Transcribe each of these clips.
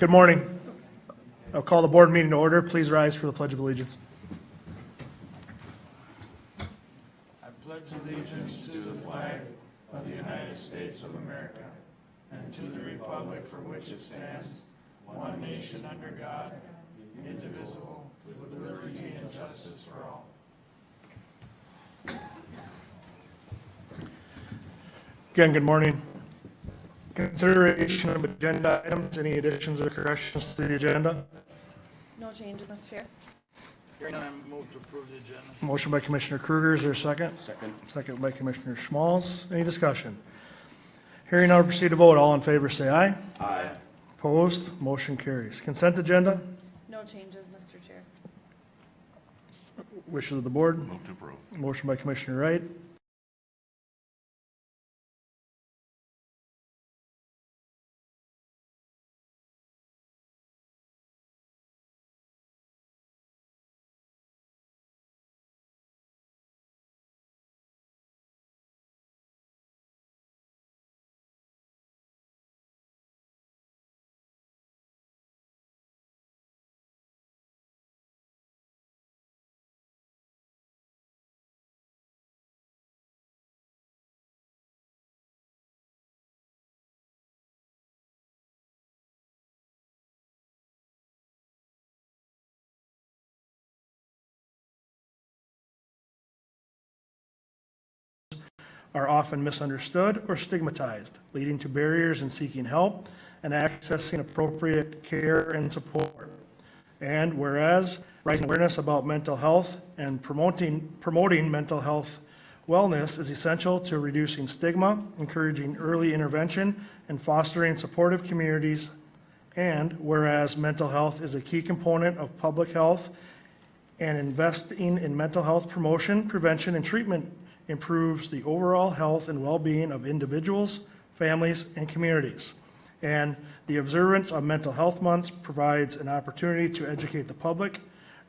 Good morning. I'll call the board meeting to order. Please rise for the Pledge of Allegiance. I pledge allegiance to the flag of the United States of America and to the republic for which it stands, one nation under God, indivisible, with liberty and justice for all. Again, good morning. Consideration of agenda items. Any additions or corrections to the agenda? No changes, Mr. Chair. Hearing none, I move to approve the agenda. Motion by Commissioner Kruger. Is there a second? Second. Second by Commissioner Schmalz. Any discussion? Hearing none, proceed to vote. All in favor say aye. Aye. Opposed? Motion carries. Consent agenda. No changes, Mr. Chair. Wishes of the board. Move to approve. Motion by Commissioner Wright. Are often misunderstood or stigmatized, leading to barriers in seeking help and accessing appropriate care and support. And whereas raising awareness about mental health and promoting mental health wellness is essential to reducing stigma, encouraging early intervention, and fostering supportive communities. And whereas mental health is a key component of public health and investing in mental health promotion, prevention, and treatment improves the overall health and well-being of individuals, families, and communities. And the observance of Mental Health Months provides an opportunity to educate the public,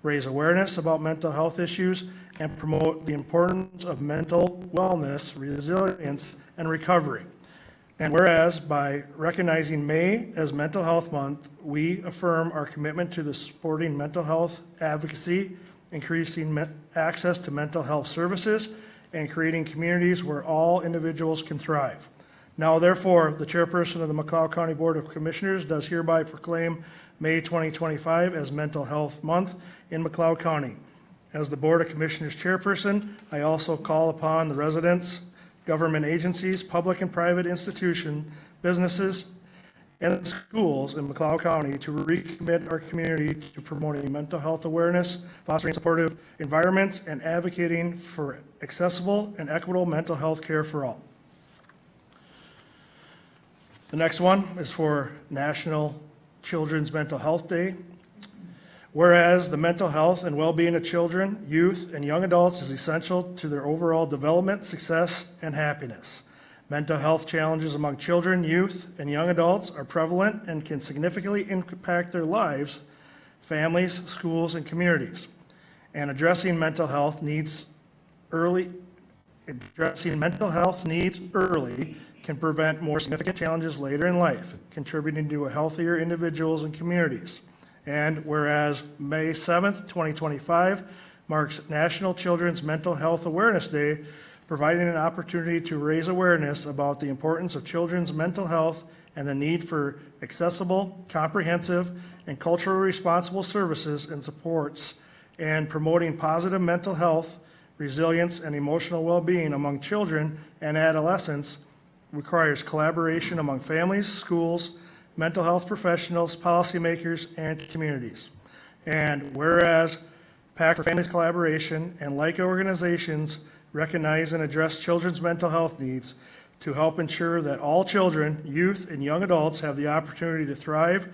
raise awareness about mental health issues, and promote the importance of mental wellness, resilience, and recovery. And whereas by recognizing May as Mental Health Month, we affirm our commitment to the supporting mental health advocacy, increasing access to mental health services, and creating communities where all individuals can thrive. Now, therefore, the chairperson of the McLeod County Board of Commissioners does hereby proclaim May 2025 as Mental Health Month in McLeod County. As the Board of Commissioners chairperson, I also call upon the residents, government agencies, public and private institutions, businesses, and schools in McLeod County to recommit our community to promoting mental health awareness, fostering supportive environments, and advocating for accessible and equitable mental health care for all. The next one is for National Children's Mental Health Day. Whereas the mental health and well-being of children, youth, and young adults is essential to their overall development, success, and happiness. Mental health challenges among children, youth, and young adults are prevalent and can significantly impact their lives, families, schools, and communities. And addressing mental health needs early can prevent more significant challenges later in life, contributing to healthier individuals and communities. And whereas May 7th, 2025 marks National Children's Mental Health Awareness Day, providing an opportunity to raise awareness about the importance of children's mental health and the need for accessible, comprehensive, and culturally responsible services and supports, and promoting positive mental health, resilience, and emotional well-being among children and adolescents requires collaboration among families, schools, mental health professionals, policymakers, and communities. And whereas PAC for Families Collaboration and like organizations recognize and address children's mental health needs to help ensure that all children, youth, and young adults have the opportunity to thrive,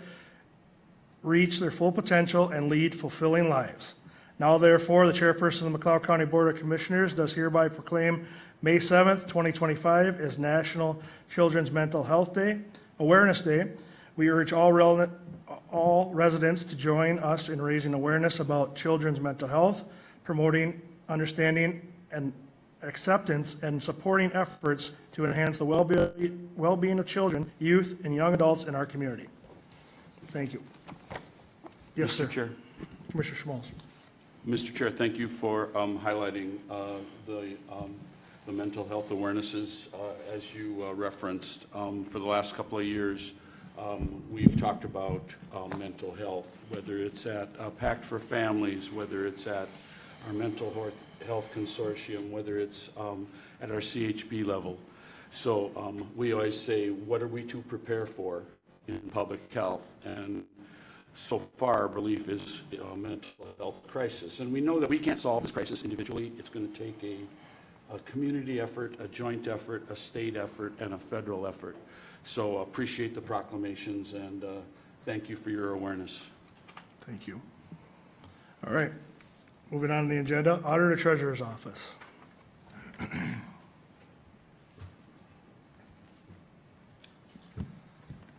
reach their full potential, and lead fulfilling lives. Now, therefore, the chairperson of the McLeod County Board of Commissioners does hereby proclaim May 7th, 2025 as National Children's Mental Health Day, Awareness Day. We urge all residents to join us in raising awareness about children's mental health, promoting understanding and acceptance, and supporting efforts to enhance the well-being of children, youth, and young adults in our community. Thank you. Yes, sir. Mr. Chair. Commissioner Schmalz. Mr. Chair, thank you for highlighting the mental health awarenesses. As you referenced, for the last couple of years, we've talked about mental health, whether it's at Pact for Families, whether it's at our mental health consortium, whether it's at our CHB level. So we always say, what are we to prepare for in public health? And so far, our belief is a mental health crisis. And we know that we can't solve this crisis individually. It's going to take a community effort, a joint effort, a state effort, and a federal effort. So appreciate the proclamations, and thank you for your awareness. Thank you. All right. Moving on to the agenda, Auditor Treasurer's Office.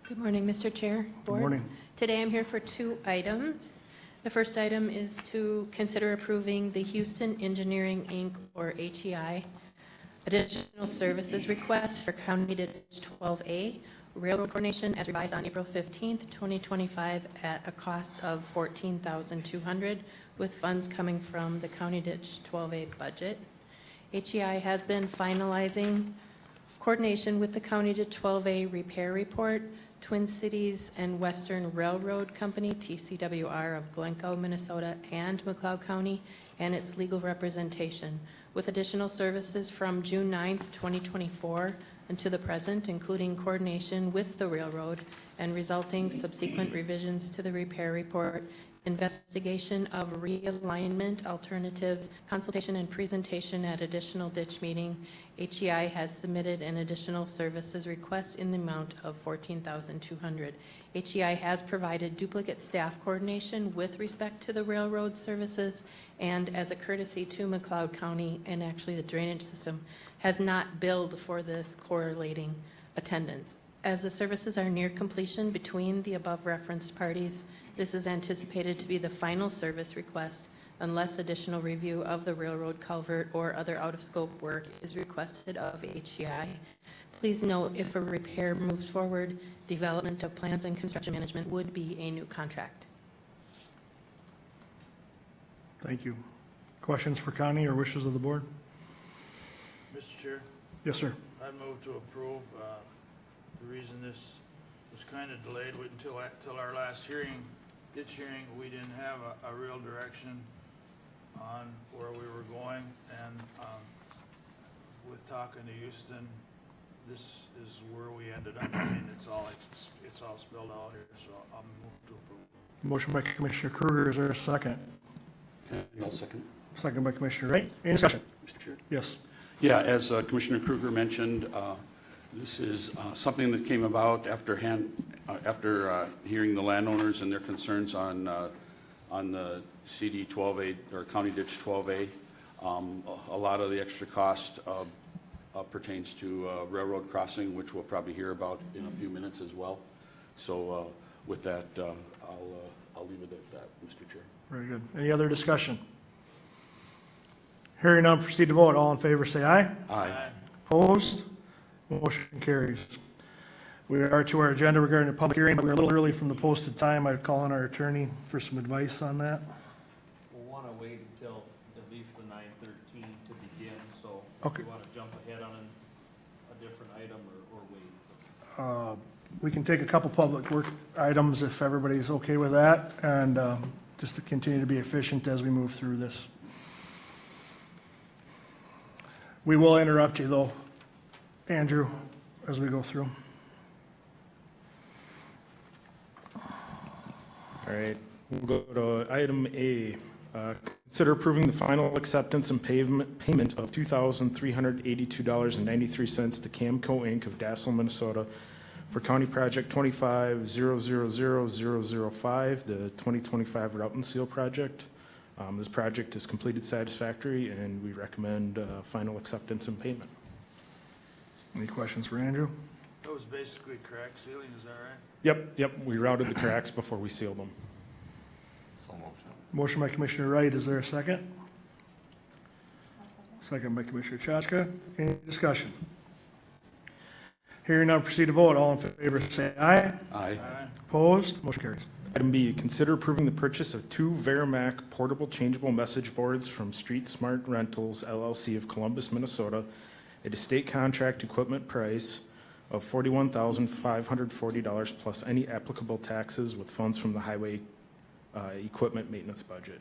Good morning, Mr. Chair. Good morning. Today I'm here for 2 items. The first item is to consider approving the Houston Engineering, Inc., or HEI, additional services request for County Ditch 12A, railroad coordination as revised on April 15th, 2025 at a cost of $14,200 with funds coming from the County Ditch 12A budget. HEI has been finalizing coordination with the County Ditch 12A repair report, Twin Cities and Western Railroad Company, TCWR of Glencoe, Minnesota, and McLeod County, and its legal representation, with additional services from June 9th, 2024 until the present, including coordination with the railroad and resulting subsequent revisions to the repair report, investigation of realignment alternatives, consultation and presentation at additional ditch meeting. HEI has submitted an additional services request in the amount of $14,200. HEI has provided duplicate staff coordination with respect to the railroad services, and as a courtesy to McLeod County and actually the drainage system, has not billed for this correlating attendance. As the services are near completion between the above referenced parties, this is anticipated to be the final service request unless additional review of the railroad culvert or other out-of-scope work is requested of HEI. Please note, if a repair moves forward, development of plans and construction management would be a new contract. Thank you. Questions for Connie or wishes of the board? Mr. Chair, Yes, sir. I'd move to approve. The reason this was kind of delayed until our last ditch hearing, we didn't have a real direction on where we were going, and with talking to Houston, this is where we ended up. I mean, it's all spelled out here, so I'll move to approve. Motion by Commissioner Kruger. Is there a second? And I'll second. Second by Commissioner Wright. Any discussion? Mr. Chair. Yes. Yeah, as Commissioner Kruger mentioned, this is something that came about after hearing the landowners and their concerns on the CD 12A or County Ditch 12A. A lot of the extra cost pertains to railroad crossing, which we'll probably hear about in a few minutes as well. So with that, I'll leave it at that, Mr. Chair. Very good. Any other discussion? Hearing none, proceed to vote. All in favor, say aye. Aye. Opposed? Motion carries. We are to our agenda regarding the public hearing, but we're a little early from the posted time. I'd call on our attorney for some advice on that. We'll want to wait until at least the 9:13 to begin, so Okay. if you want to jump ahead on a different item or wait. We can take a couple public work items if everybody's okay with that, and just to continue to be efficient as we move through this. We will interrupt you though, Andrew, as we go through. All right, we'll go to item A. Consider approving the final acceptance and payment of $2,382.93 to Camco Inc. of Dassel, Minnesota for County Project 25000005, the 2025 Route and Seal project. This project is completed satisfactory, and we recommend final acceptance and payment. Any questions for Andrew? That was basically crack sealing, is that right? Yep, we routed the cracks before we sealed them. Motion by Commissioner Wright. Is there a second? Second by Commissioner Chachka. Any discussion? Hearing none, proceed to vote. All in favor, say aye. Aye. Opposed? Motion carries. Item B, consider approving the purchase of 2 Verimac portable changeable message boards from Street Smart Rentals LLC of Columbus, Minnesota, at a state contract equipment price of $41,540 plus any applicable taxes with funds from the highway equipment maintenance budget.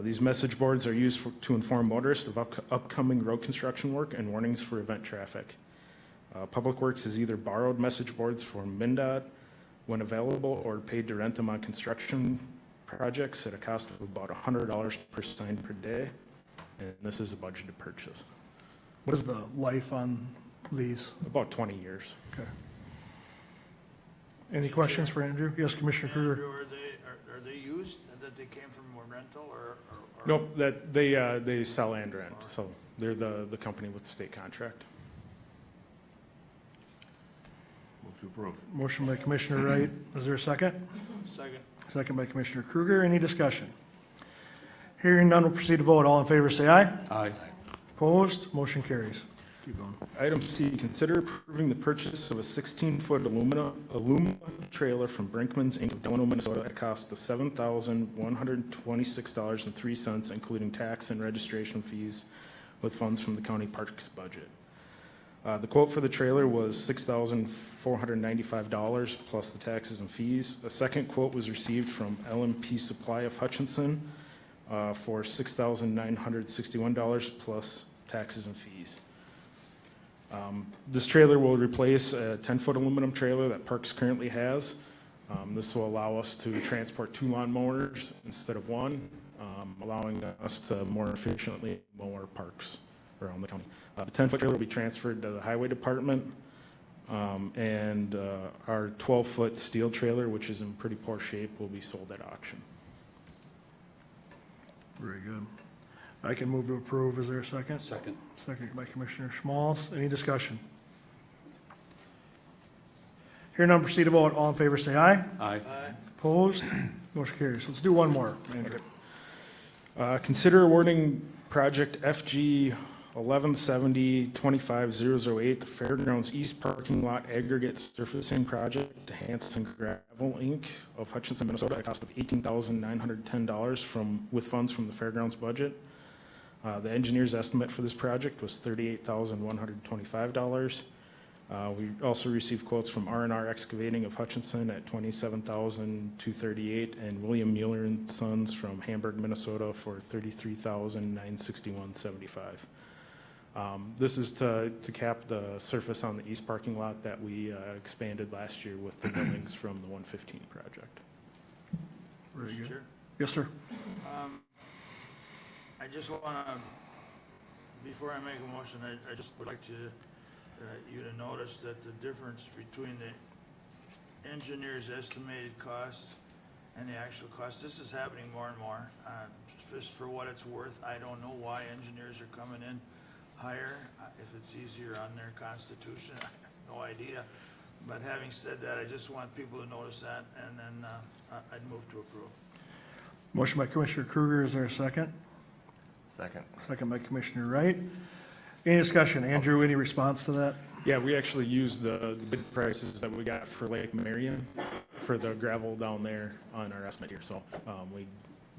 These message boards are used to inform motorists of upcoming road construction work and warnings for event traffic. Public Works has either borrowed message boards from MnDOT when available or paid to rent them on construction projects at a cost of about $100 per sign per day, and this is a budgeted purchase. What is the life on these? About 20 years. Okay. Any questions for Andrew? Yes, Commissioner Kruger. Andrew, are they used, that they came from a rental or? Nope, that they sell and rent, so they're the company with the state contract. Move to approve. Motion by Commissioner Wright. Is there a second? Second. Second by Commissioner Kruger. Any discussion? Hearing none, we'll proceed to vote. All in favor, say aye. Aye. Opposed? Motion carries. Keep going. Item C, consider approving the purchase of a 16-foot aluminum trailer from Brinkman's Inc. of Delano, Minnesota, at a cost of $7,126.03, including tax and registration fees, with funds from the county parks budget. The quote for the trailer was $6,495 plus the taxes and fees. A second quote was received from LMP Supply of Hutchinson for $6,961 plus taxes and fees. This trailer will replace a 10-foot aluminum trailer that Parks currently has. This will allow us to transport 2 lawnmowers instead of 1, allowing us to more efficiently mow our parks around the county. The 10-foot trailer will be transferred to the highway department, and our 12-foot steel trailer, which is in pretty poor shape, will be sold at auction. Very good. I can move to approve. Is there a second? Second. Second by Commissioner Schmalz. Any discussion? Hearing none, proceed to vote. All in favor, say aye. Aye. Opposed? Motion carries. Let's do one more, Andrew. Consider awarding project FG 1170-25008, the Fairgrounds East Parking Lot Aggregate Surfacing Project to Hanson Gravel, Inc. of Hutchinson, Minnesota, at a cost of $18,910 with funds from the Fairgrounds budget. The engineer's estimate for this project was $38,125. We also received quotes from R&R Excavating of Hutchinson at $27,238 and William Mueller and Sons from Hamburg, Minnesota for $33,961.75. This is to cap the surface on the east parking lot that we expanded last year with the buildings from the 115 project. Very Mr. good. Chair, Yes, sir. I just want to, before I make a motion, I just would like to, you to notice that the difference between the engineer's estimated costs and the actual cost, this is happening more and more. Just for what it's worth, I don't know why engineers are coming in higher, if it's easier on their constitution, I have no idea. But having said that, I just want people to notice that, and then I'd move to approve. Motion by Commissioner Kruger. Is there a second? Second. Second by Commissioner Wright. Any discussion? Andrew, any response to that? Yeah, we actually used the bid prices that we got for Lake Marion for the gravel down there on our estimate here. So we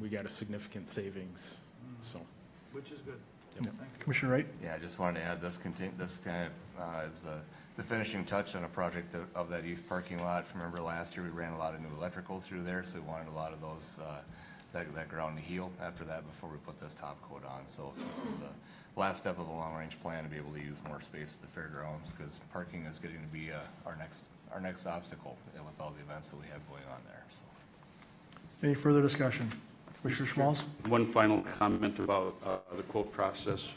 got a significant savings, so. Which is good. Yeah. Thank you. Commissioner Wright? Yeah, I just wanted to add this kind of is the finishing touch on a project of that east parking lot. If you remember last year, we ran a lot of new electrical through there, so we wanted a lot of those, that ground to heal after that before we put this top coat on. So this is the last step of a long-range plan to be able to use more space at the fairgrounds, because parking is getting to be our next obstacle with all the events that we have going on there, so. Any further discussion? Commissioner Schmalz? One final comment about the quote process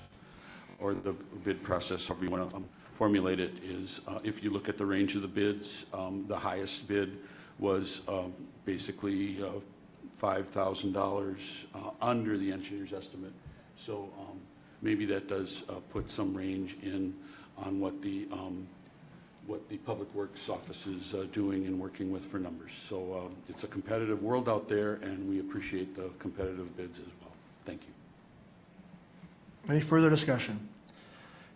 or the bid process, however you want to formulate it, is if you look at the range of the bids, the highest bid was basically $5,000 under the engineer's estimate. So maybe that does put some range in on what the Public Works Office is doing and working with for numbers. So it's a competitive world out there, and we appreciate the competitive bids as well. Thank you. Any further discussion?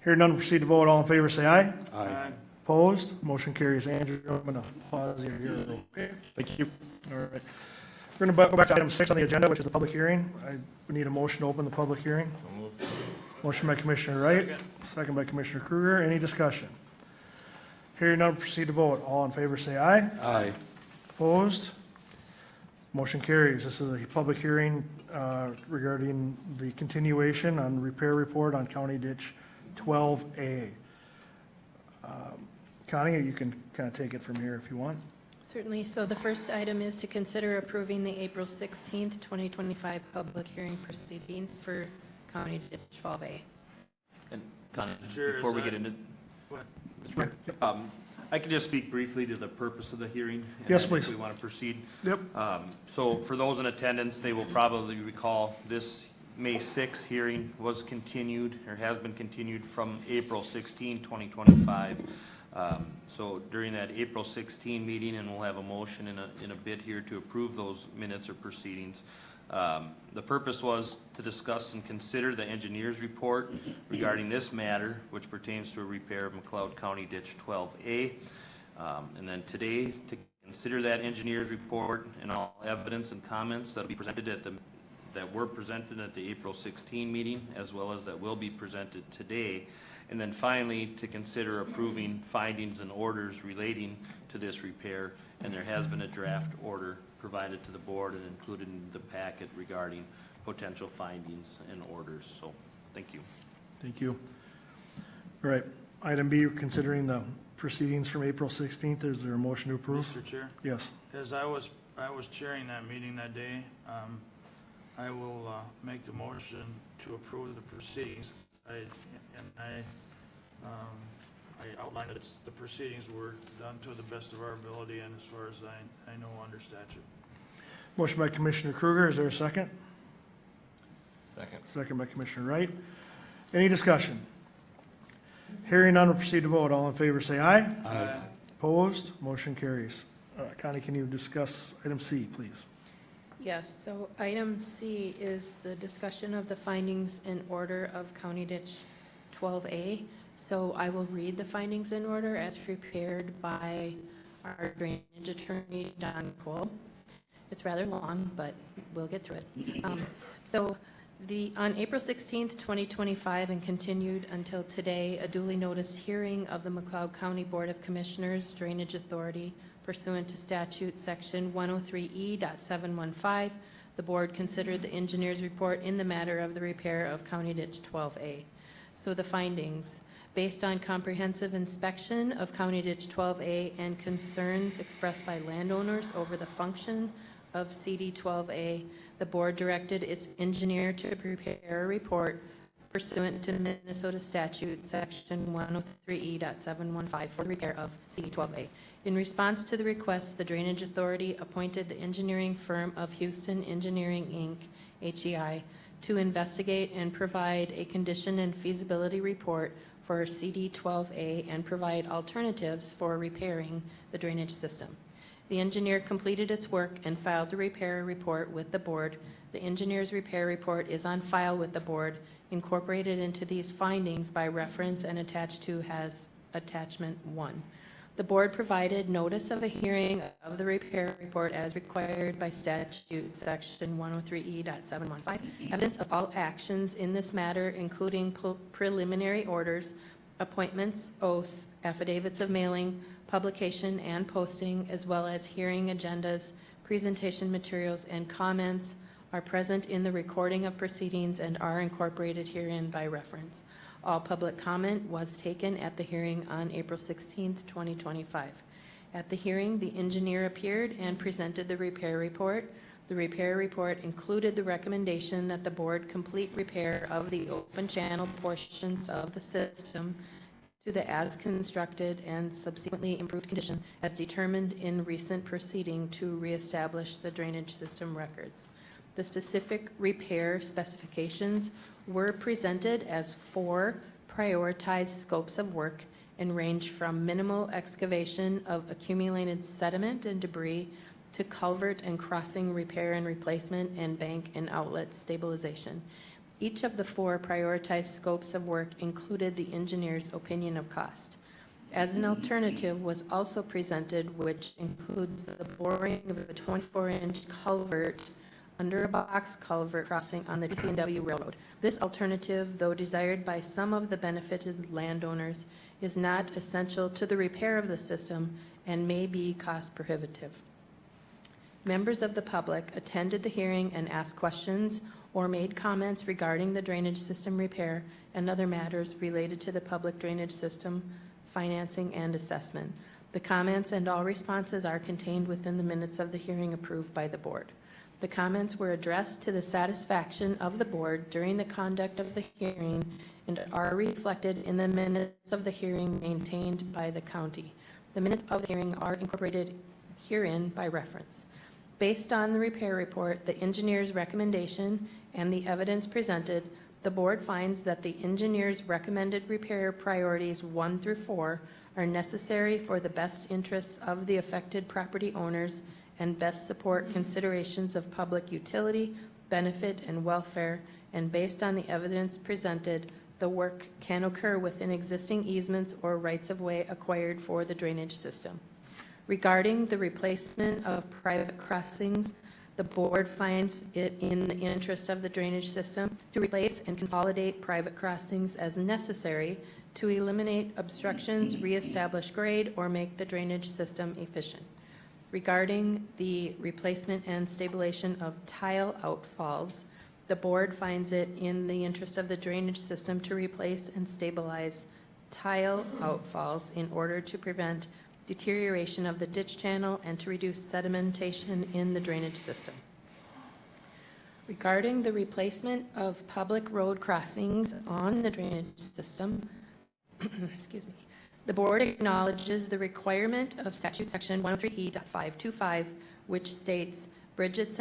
Hearing none, proceed to vote. All in favor, say aye. Aye. Opposed? Motion carries. Andrew, I'm going to pause you here, okay? Thank you. All right. We're going to go back to item 6 on the agenda, which is the public hearing. We need a motion to open the public hearing. So moved. Motion by Commissioner Wright, second by Commissioner Kruger. Any discussion? Hearing none, proceed to vote. All in favor, say aye. Aye. Opposed? Motion carries. This is a public hearing regarding the continuation on repair report on County Ditch 12A. Connie, you can kind of take it from here if you want. Certainly. So the first item is to consider approving the April 16th, 2025 public hearing proceedings for County Ditch 12A. And Connie, Chair, before is we that- get into, Go ahead. Mr. Chair, I can just speak briefly to the purpose of the hearing. and Yes, then if please. we want to proceed. Yep. So for those in attendance, they will probably recall this May 6th hearing was continued, or has been continued from April 16, 2025. So during that April 16 meeting, and we'll have a motion in a bit here to approve those minutes or proceedings. The purpose was to discuss and consider the engineer's report regarding this matter, which pertains to a repair of McLeod County Ditch 12A. And then today, to consider that engineer's report and all evidence and comments that will be presented that were presented at the April 16 meeting, as well as that will be presented today. And then finally, to consider approving findings and orders relating to this repair. And there has been a draft order provided to the board and included in the packet regarding potential findings and orders. So, thank you. Thank you. All right. Item B, considering the proceedings from April 16th, is there a motion to approve? Mr. Chair, Yes. as I was chairing that meeting that day, I will make the motion to approve the proceedings. I outlined that the proceedings were done to the best of our ability and as far as I know under statute. Motion by Commissioner Kruger. Is there a second? Second. Second by Commissioner Wright. Any discussion? Hearing none, we'll proceed to vote. All in favor, say aye. Aye. Opposed? Motion carries. Connie, can you discuss item C, please? Yes, so item C is the discussion of the findings in order of County Ditch 12A. So I will read the findings in order as prepared by our drainage attorney, Don Cole. It's rather long, but we'll get through it. On April 16th, 2025, and continued until today, a duly noticed hearing of the McLeod County Board of Commissioners Drainage Authority pursuant to statute section 103E.715, the board considered the engineer's report in the matter of the repair of County Ditch 12A. So the findings, based on comprehensive inspection of County Ditch 12A and concerns expressed by landowners over the function of CD 12A, the board directed its engineer to prepare a report pursuant to Minnesota statute section 103E.715 for the repair of CD 12A. In response to the request, the Drainage Authority appointed the engineering firm of Houston Engineering, Inc., HEI, to investigate and provide a condition and feasibility report for CD 12A and provide alternatives for repairing the drainage system. The engineer completed its work and filed the repair report with the board. The engineer's repair report is on file with the board, incorporated into these findings by reference and attached to as attachment 1. The board provided notice of a hearing of the repair report as required by statute section 103E.715. Evidence of all actions in this matter, including preliminary orders, appointments, oaths, affidavits of mailing, publication and posting, as well as hearing agendas, presentation materials, and comments are present in the recording of proceedings and are incorporated herein by reference. All public comment was taken at the hearing on April 16th, 2025. At the hearing, the engineer appeared and presented the repair report. The repair report included the recommendation that the board complete repair of the open channel portions of the system to the as-constructed and subsequently improved condition as determined in recent proceeding to reestablish the drainage system records. The specific repair specifications were presented as 4 prioritized scopes of work and range from minimal excavation of accumulated sediment and debris to culvert and crossing repair and replacement and bank and outlet stabilization. Each of the 4 prioritized scopes of work included the engineer's opinion of cost. as an alternative was also presented, which includes the boring of a 24-inch culvert under a box culvert crossing on the DC&W Railroad. This alternative, though desired by some of the benefited landowners, is not essential to the repair of the system and may be cost prohibitive. Members of the public attended the hearing and asked questions or made comments regarding the drainage system repair and other matters related to the public drainage system, financing, and assessment. The comments and all responses are contained within the minutes of the hearing approved by the board. The comments were addressed to the satisfaction of the board during the conduct of the hearing and are reflected in the minutes of the hearing maintained by the county. The minutes of the hearing are incorporated herein by reference. Based on the repair report, the engineer's recommendation, and the evidence presented, the board finds that the engineer's recommended repair priorities 1 through 4 are necessary for the best interests of the affected property owners and best support considerations of public utility, benefit, and welfare, and based on the evidence presented, the work can occur within existing easements or rights-of-way acquired for the drainage system. Regarding the replacement of private crossings, the board finds it in the interest of the drainage system to replace and consolidate private crossings as necessary to eliminate obstructions, reestablish grade, or make the drainage system efficient. Regarding the replacement and stabilization of tile outfalls, the board finds it in the interest of the drainage system to replace and stabilize tile outfalls in order to prevent deterioration of the ditch channel and to reduce sedimentation in the drainage system. Regarding the replacement of public road crossings on the drainage system, excuse me, the board acknowledges the requirement of statute section 103E.525, which states bridges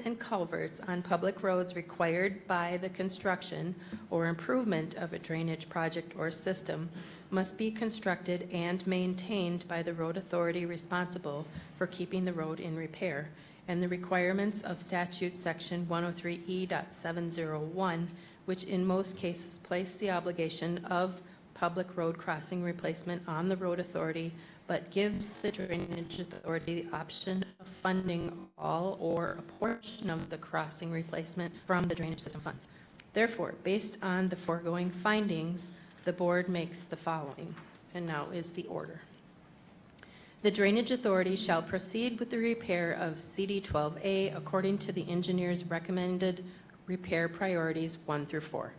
and culverts on public roads required by the construction or improvement of a drainage project or system must be constructed and maintained by the road authority responsible for keeping the road in repair, and the requirements of statute section 103E.701, which in most cases place the obligation of public road crossing replacement on the road authority, but gives the drainage authority the option of funding all or a portion of the crossing replacement from the drainage system funds. Therefore, based on the foregoing findings, the board makes the following, and now is the order. The drainage authority shall proceed with the repair of CD 12A according to the engineer's recommended repair priorities 1 through 4.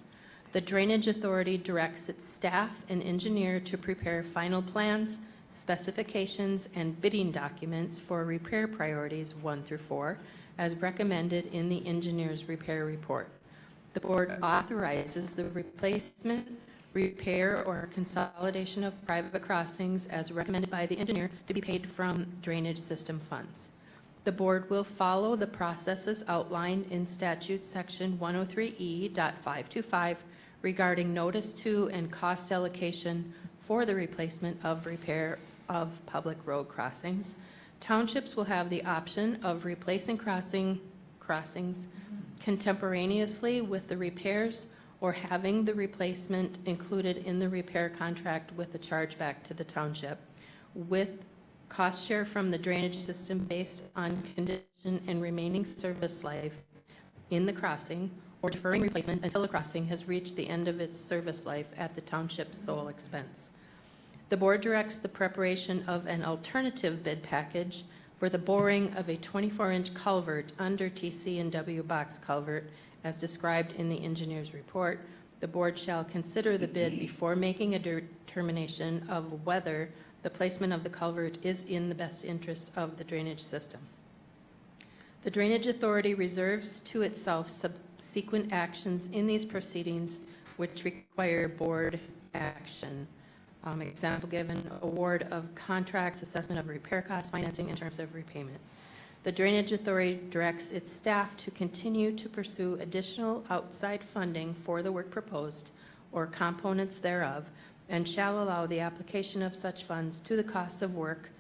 The drainage authority directs its staff and engineer to prepare final plans, specifications, and bidding documents for repair priorities 1 through 4 as recommended in the engineer's repair report. The board authorizes the replacement, repair, or consolidation of private crossings as recommended by the engineer to be paid from drainage system funds. The board will follow the processes outlined in statute section 103E.525 regarding notice to and cost allocation for the replacement of repair of public road crossings. Townships will have the option of replacing crossings contemporaneously with the repairs or having the replacement included in the repair contract with a chargeback to the township, with cost share from the drainage system based on condition and remaining service life in the crossing, or deferring replacement until the crossing has reached the end of its service life at the township's sole expense. The board directs the preparation of an alternative bid package for the boring of a 24-inch culvert under TC&W box culvert as described in the engineer's report. The board shall consider the bid before making a determination of whether the placement of the culvert is in the best interest of the drainage system. The drainage authority reserves to itself subsequent actions in these proceedings which require board action. Example given, award of contracts, assessment of repair costs, financing in terms of repayment. The drainage authority directs its staff to continue to pursue additional outside funding for the work proposed or components thereof, and shall allow the application of such funds to the costs of work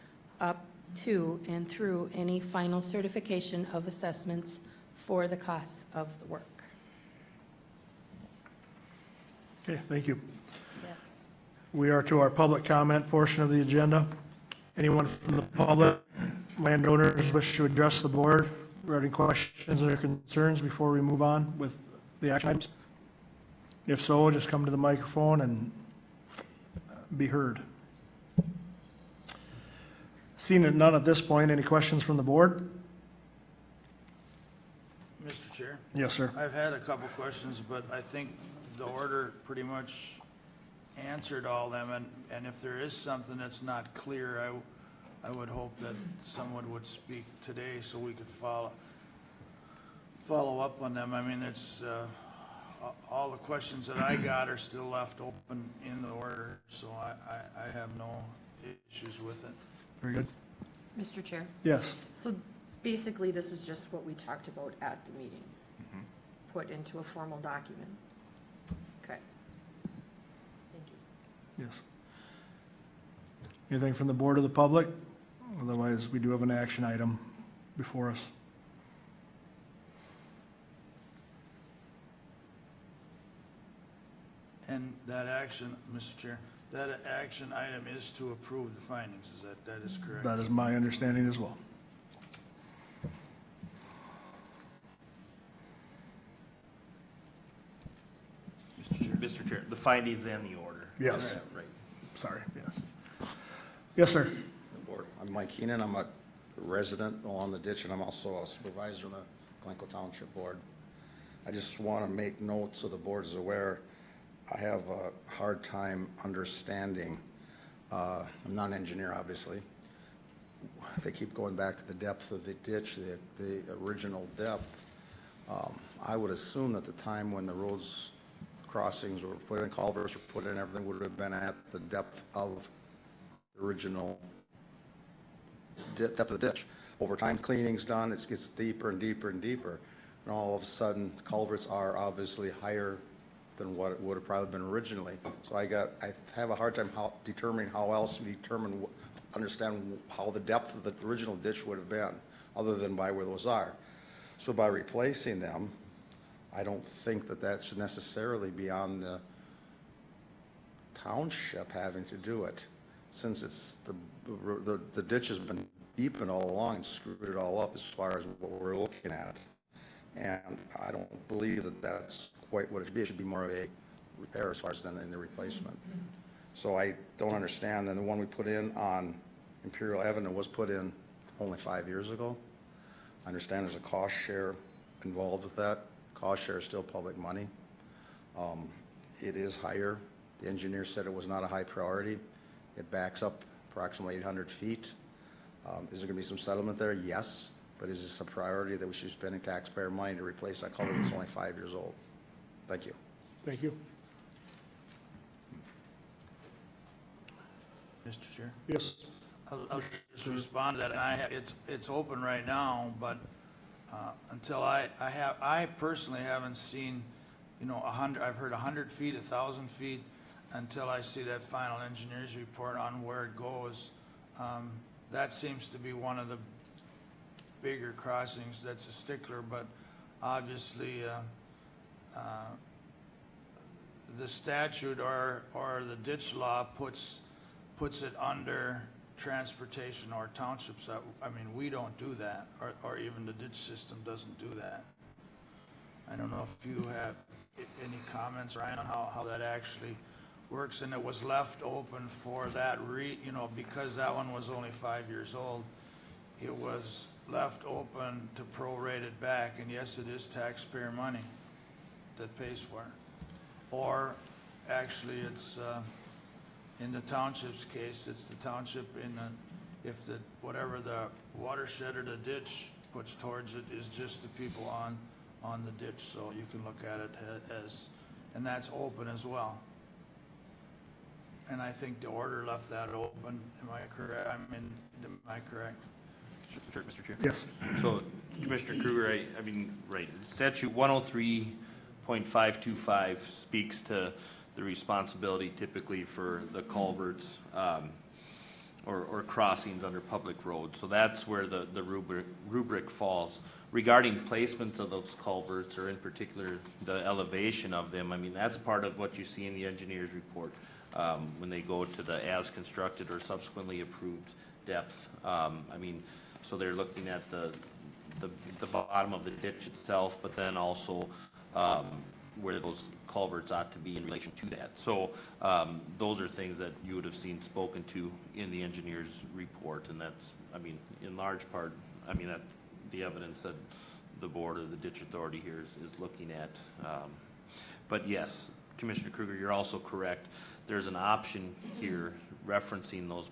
up to and through any final certification of assessments for the costs of the work. Okay, thank you. Yes. We are to our public comment portion of the agenda. Anyone from the public, landowners wish to address the board regarding questions or concerns before we move on with the action items? If so, just come to the microphone and be heard. Seeing none at this point, any questions from the board? Mr. Chair, Yes, sir. I've had a couple questions, but I think the order pretty much answered all them, and if there is something that's not clear, I would hope that someone would speak today so we could follow up on them. I mean, it's, all the questions that I got are still left open in the order, so I have no issues with it. Very good. Mr. Chair, Yes. so basically, this is just what we talked about at the meeting, put into a formal document. Okay. Thank you. Yes. Anything from the board or the public? Otherwise, we do have an action item before us. And that action, Mr. Chair, that action item is to approve the findings, that is correct? That is my understanding as well. Mr. Chair, the findings and the order. Yes. Right. Sorry, yes. Yes, sir. Board. I'm Mike Heenan. I'm a resident along the ditch, and I'm also a supervisor on the Glencoe Township Board. I just want to make note so the board is aware, I have a hard time understanding, I'm not an engineer, obviously. They keep going back to the depth of the ditch, the original depth. I would assume that the time when the roads crossings were put in, culverts were put in, everything would have been at the depth of the original depth of the ditch. Over time, cleaning's done, it gets deeper and deeper and deeper, and all of a sudden, culverts are obviously higher than what it would have probably been originally. So I have a hard time determining how else we understand how the depth of the original ditch would have been, other than by where those are. So by replacing them, I don't think that that's necessarily beyond the township having to do it, since it's the ditch has been deepened all along and screwed it all up as far as what we're looking at. And I don't believe that that's quite what it should be. It should be more of a repair as far as than in the replacement. So I don't understand. And the one we put in on Imperial Avenue was put in only 5 years ago. I understand there's a cost share involved with that. Cost share is still public money. It is higher. The engineer said it was not a high priority. It backs up approximately 800 feet. Is there going to be some settlement there? Yes. But is this a priority that we should be spending taxpayer money to replace that culvert that's only 5 years old? Thank you. Thank you. Mr. Chair? Yes. I'll just respond to that. It's open right now, but until I personally haven't seen, 100, I've heard 100 feet, 1,000 feet, until I see that final engineer's report on where it goes. That seems to be one of the bigger crossings that's a stickler, but obviously the statute or the ditch law puts it under transportation or townships. I mean, we don't do that, or even the ditch system doesn't do that. I don't know if you have any comments, Ryan, on how that actually works, and it was left open for that because that one was only 5 years old, it was left open to prorate it back, and yes, it is taxpayer money that pays for it. Or actually, it's in the township's case, it's the township if whatever the watershed or the ditch puts towards it is just the people on the ditch, so you can look at it as, and that's open as well. And I think the order left that open. Am I correct? Am I correct? Sure, Mr. Chair. Yes. So, Commissioner Kruger, right, statute 103.525 speaks to the responsibility typically for the culverts, or crossings under public roads. So that's where the rubric falls. Regarding placements of those culverts, or in particular, the elevation of them, that's part of what you see in the engineer's report. when they go to the as constructed or subsequently approved depth. I mean, so they're looking at the bottom of the ditch itself, but then also where those culverts ought to be in relation to that. So those are things that you would have seen spoken to in the engineer's report, and that's, I mean, in large part, I mean, that the evidence that the board or the ditch authority here is looking at. But yes, Commissioner Kruger, you're also correct. There's an option here referencing those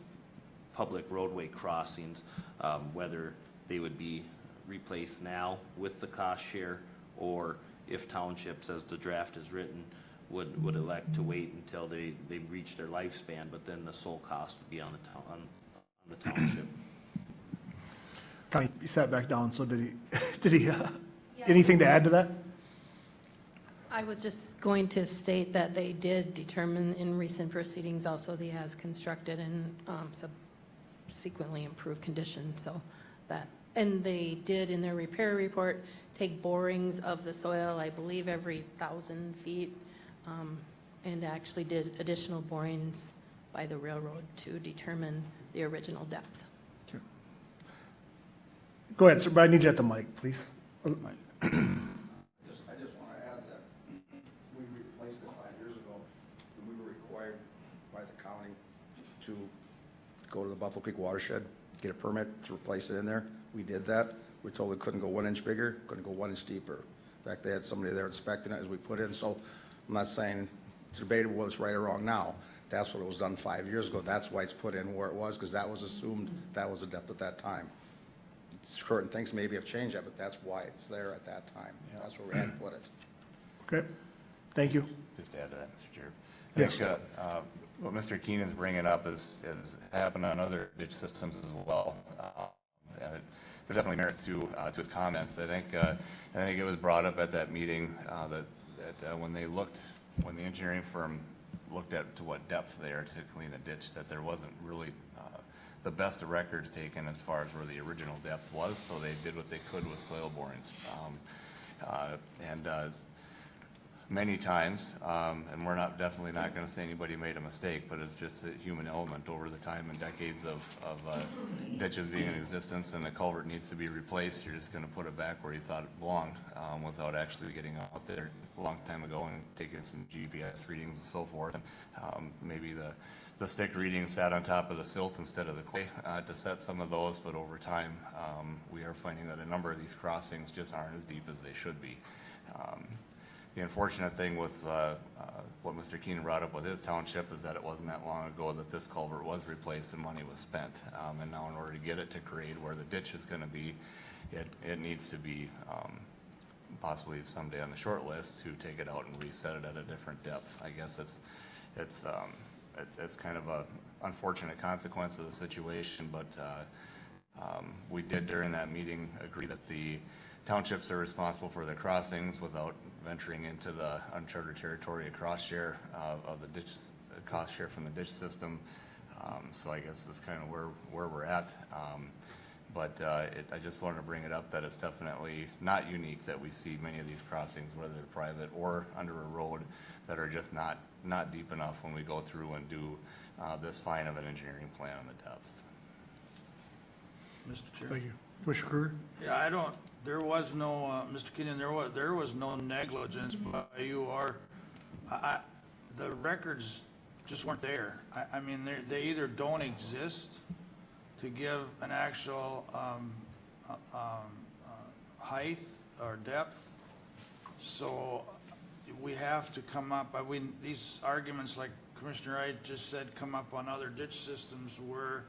public roadway crossings, whether they would be replaced now with the cost share, or if townships, as the draft is written, would elect to wait until they reach their lifespan, but then the sole cost would be on the township. Connie, you sat back down, so did he, anything to add to that? I was just going to state that they did determine in recent proceedings also the as constructed and subsequently improved condition, so that, and they did in their repair report take borings of the soil, I believe every 1,000 feet, and actually did additional borings by the railroad to determine the original depth. Go ahead, sir, but I need you at the mic, please. I just want to add that we replaced it 5 years ago, and we were required by the county to go to the Buffalo Creek watershed, get a permit to replace it in there. We did that. We told we couldn't go 1 inch bigger, couldn't go 1 inch deeper. In fact, they had somebody there inspecting it as we put in, so I'm not saying it's debatable whether it's right or wrong now. That's what it was done 5 years ago. That's why it's put in where it was, because that was assumed that was the depth at that time. Current things maybe have changed that, but that's why it's there at that time. That's where we had to put it. Okay, thank you. Just to add to that, Mr. Chair. Yes. I think, what Mr. Keenan's bringing up is happened on other ditch systems as well. There's definitely merit to his comments. I think it was brought up at that meeting that when the engineering firm looked at to what depth they are to clean the ditch, that there wasn't really the best of records taken as far as where the original depth was, so they did what they could with soil borings. Many times, and we're definitely not going to say anybody made a mistake, but it's just a human element over the time and decades of ditches being in existence, and the culvert needs to be replaced. You're just going to put it back where you thought it belonged, without actually getting out there a long time ago and taking some GPS readings and so forth. Maybe the stick reading sat on top of the silt instead of the clay to set some of those, but over time we are finding that a number of these crossings just aren't as deep as they should be. The unfortunate thing with what Mr. Keenan brought up with his township is that it wasn't that long ago that this culvert was replaced and money was spent. And now in order to get it to grade where the ditch is going to be, it needs to be possibly someday on the short list to take it out and reset it at a different depth. I guess it's kind of a unfortunate consequence of the situation, but we did during that meeting agree that the townships are responsible for the crossings without venturing into the uncharted territory of cross share of the ditch, cost share from the ditch system. So I guess that's kind of where we're at. But I just wanted to bring it up that it's definitely not unique that we see many of these crossings, whether they're private or under a road, that are just not deep enough when we go through and do this fine of an engineering plan on the depth. Mr. Chair. Thank you. Commissioner Kruger? Yeah, there was no, Mr. Keenan, there was no negligence by you or, the records just weren't there. I mean, they either don't exist to give an actual height or depth. So we have to come up, these arguments, like Commissioner Wright just said, come up on other ditch systems where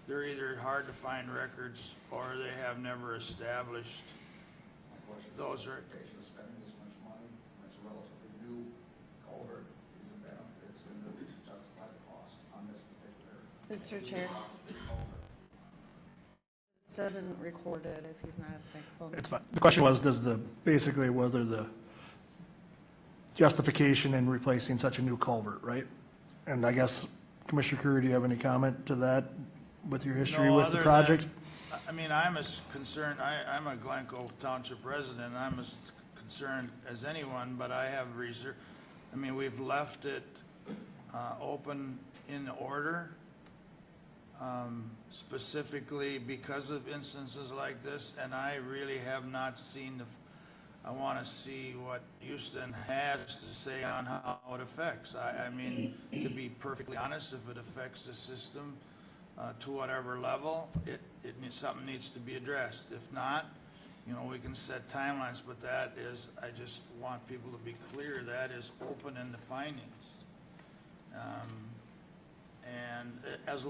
they're either hard to find records or they have never established those records. Spending this much money, it's a relatively new culvert, is a benefit, it's going to justify the cost on this particular. Mr. Chair. This doesn't record it if he's not at the microphone. It's fine. The question was, basically whether the justification in replacing such a new culvert, right? And I guess, Commissioner Kruger, do you have any comment to that with your history with the project? I mean, I'm as concerned, I'm a Glencoe Township resident, I'm as concerned as anyone, but I have research. I mean, we've left it open in order, specifically because of instances like this, and I really have not seen I want to see what Houston has to say on how it affects. I mean, to be perfectly honest, if it affects the system to whatever level, something needs to be addressed. If not, we can set timelines, but that is, I just want people to be clear, that is open in the findings. And as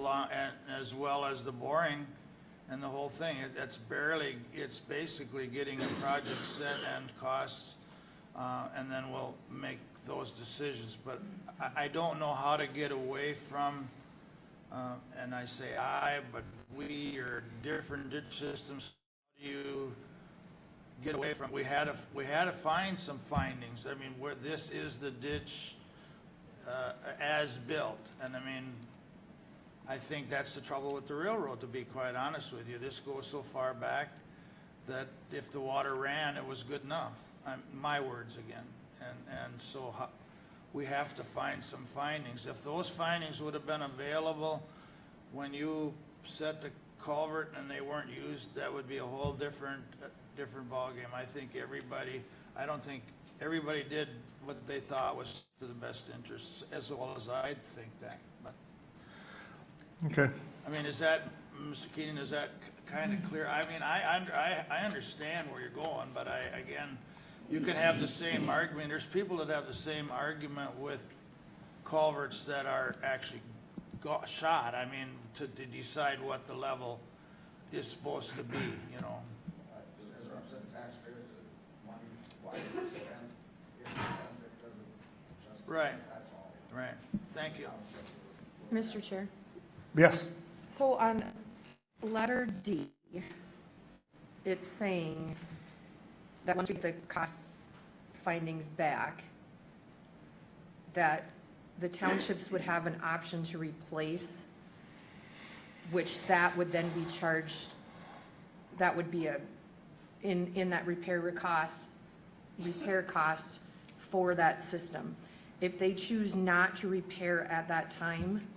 well as the boring and the whole thing, it's basically getting a project set and costs, and then we'll make those decisions. But I don't know how to get away from, and I say but we are different ditch systems. How do you get away from? We had to find some findings. I mean, where this is the ditch as built, and I mean, I think that's the trouble with the railroad, to be quite honest with you. This goes so far back that if the water ran, it was good enough. My words again. And so we have to find some findings. If those findings would have been available when you set the culvert and they weren't used, that would be a whole different ballgame. I don't think everybody did what they thought was to the best interests, as well as I think that. But Okay. I mean, is that, Mr. Keenan, is that kind of clear? I mean, I understand where you're going, but again, you can have the same argument. There's people that have the same argument with culverts that are actually shot. I mean, to decide what the level is supposed to be, As representing taxpayers, money widely spent, if it doesn't justify, Right. that's all. Right. Thank you. Mr. Chair? Yes. So on letter D, it's saying that once we get the cost findings back, that the townships would have an option to replace, which that would then be charged, that would be in that repair cost for that system. If they choose not to repair at that time,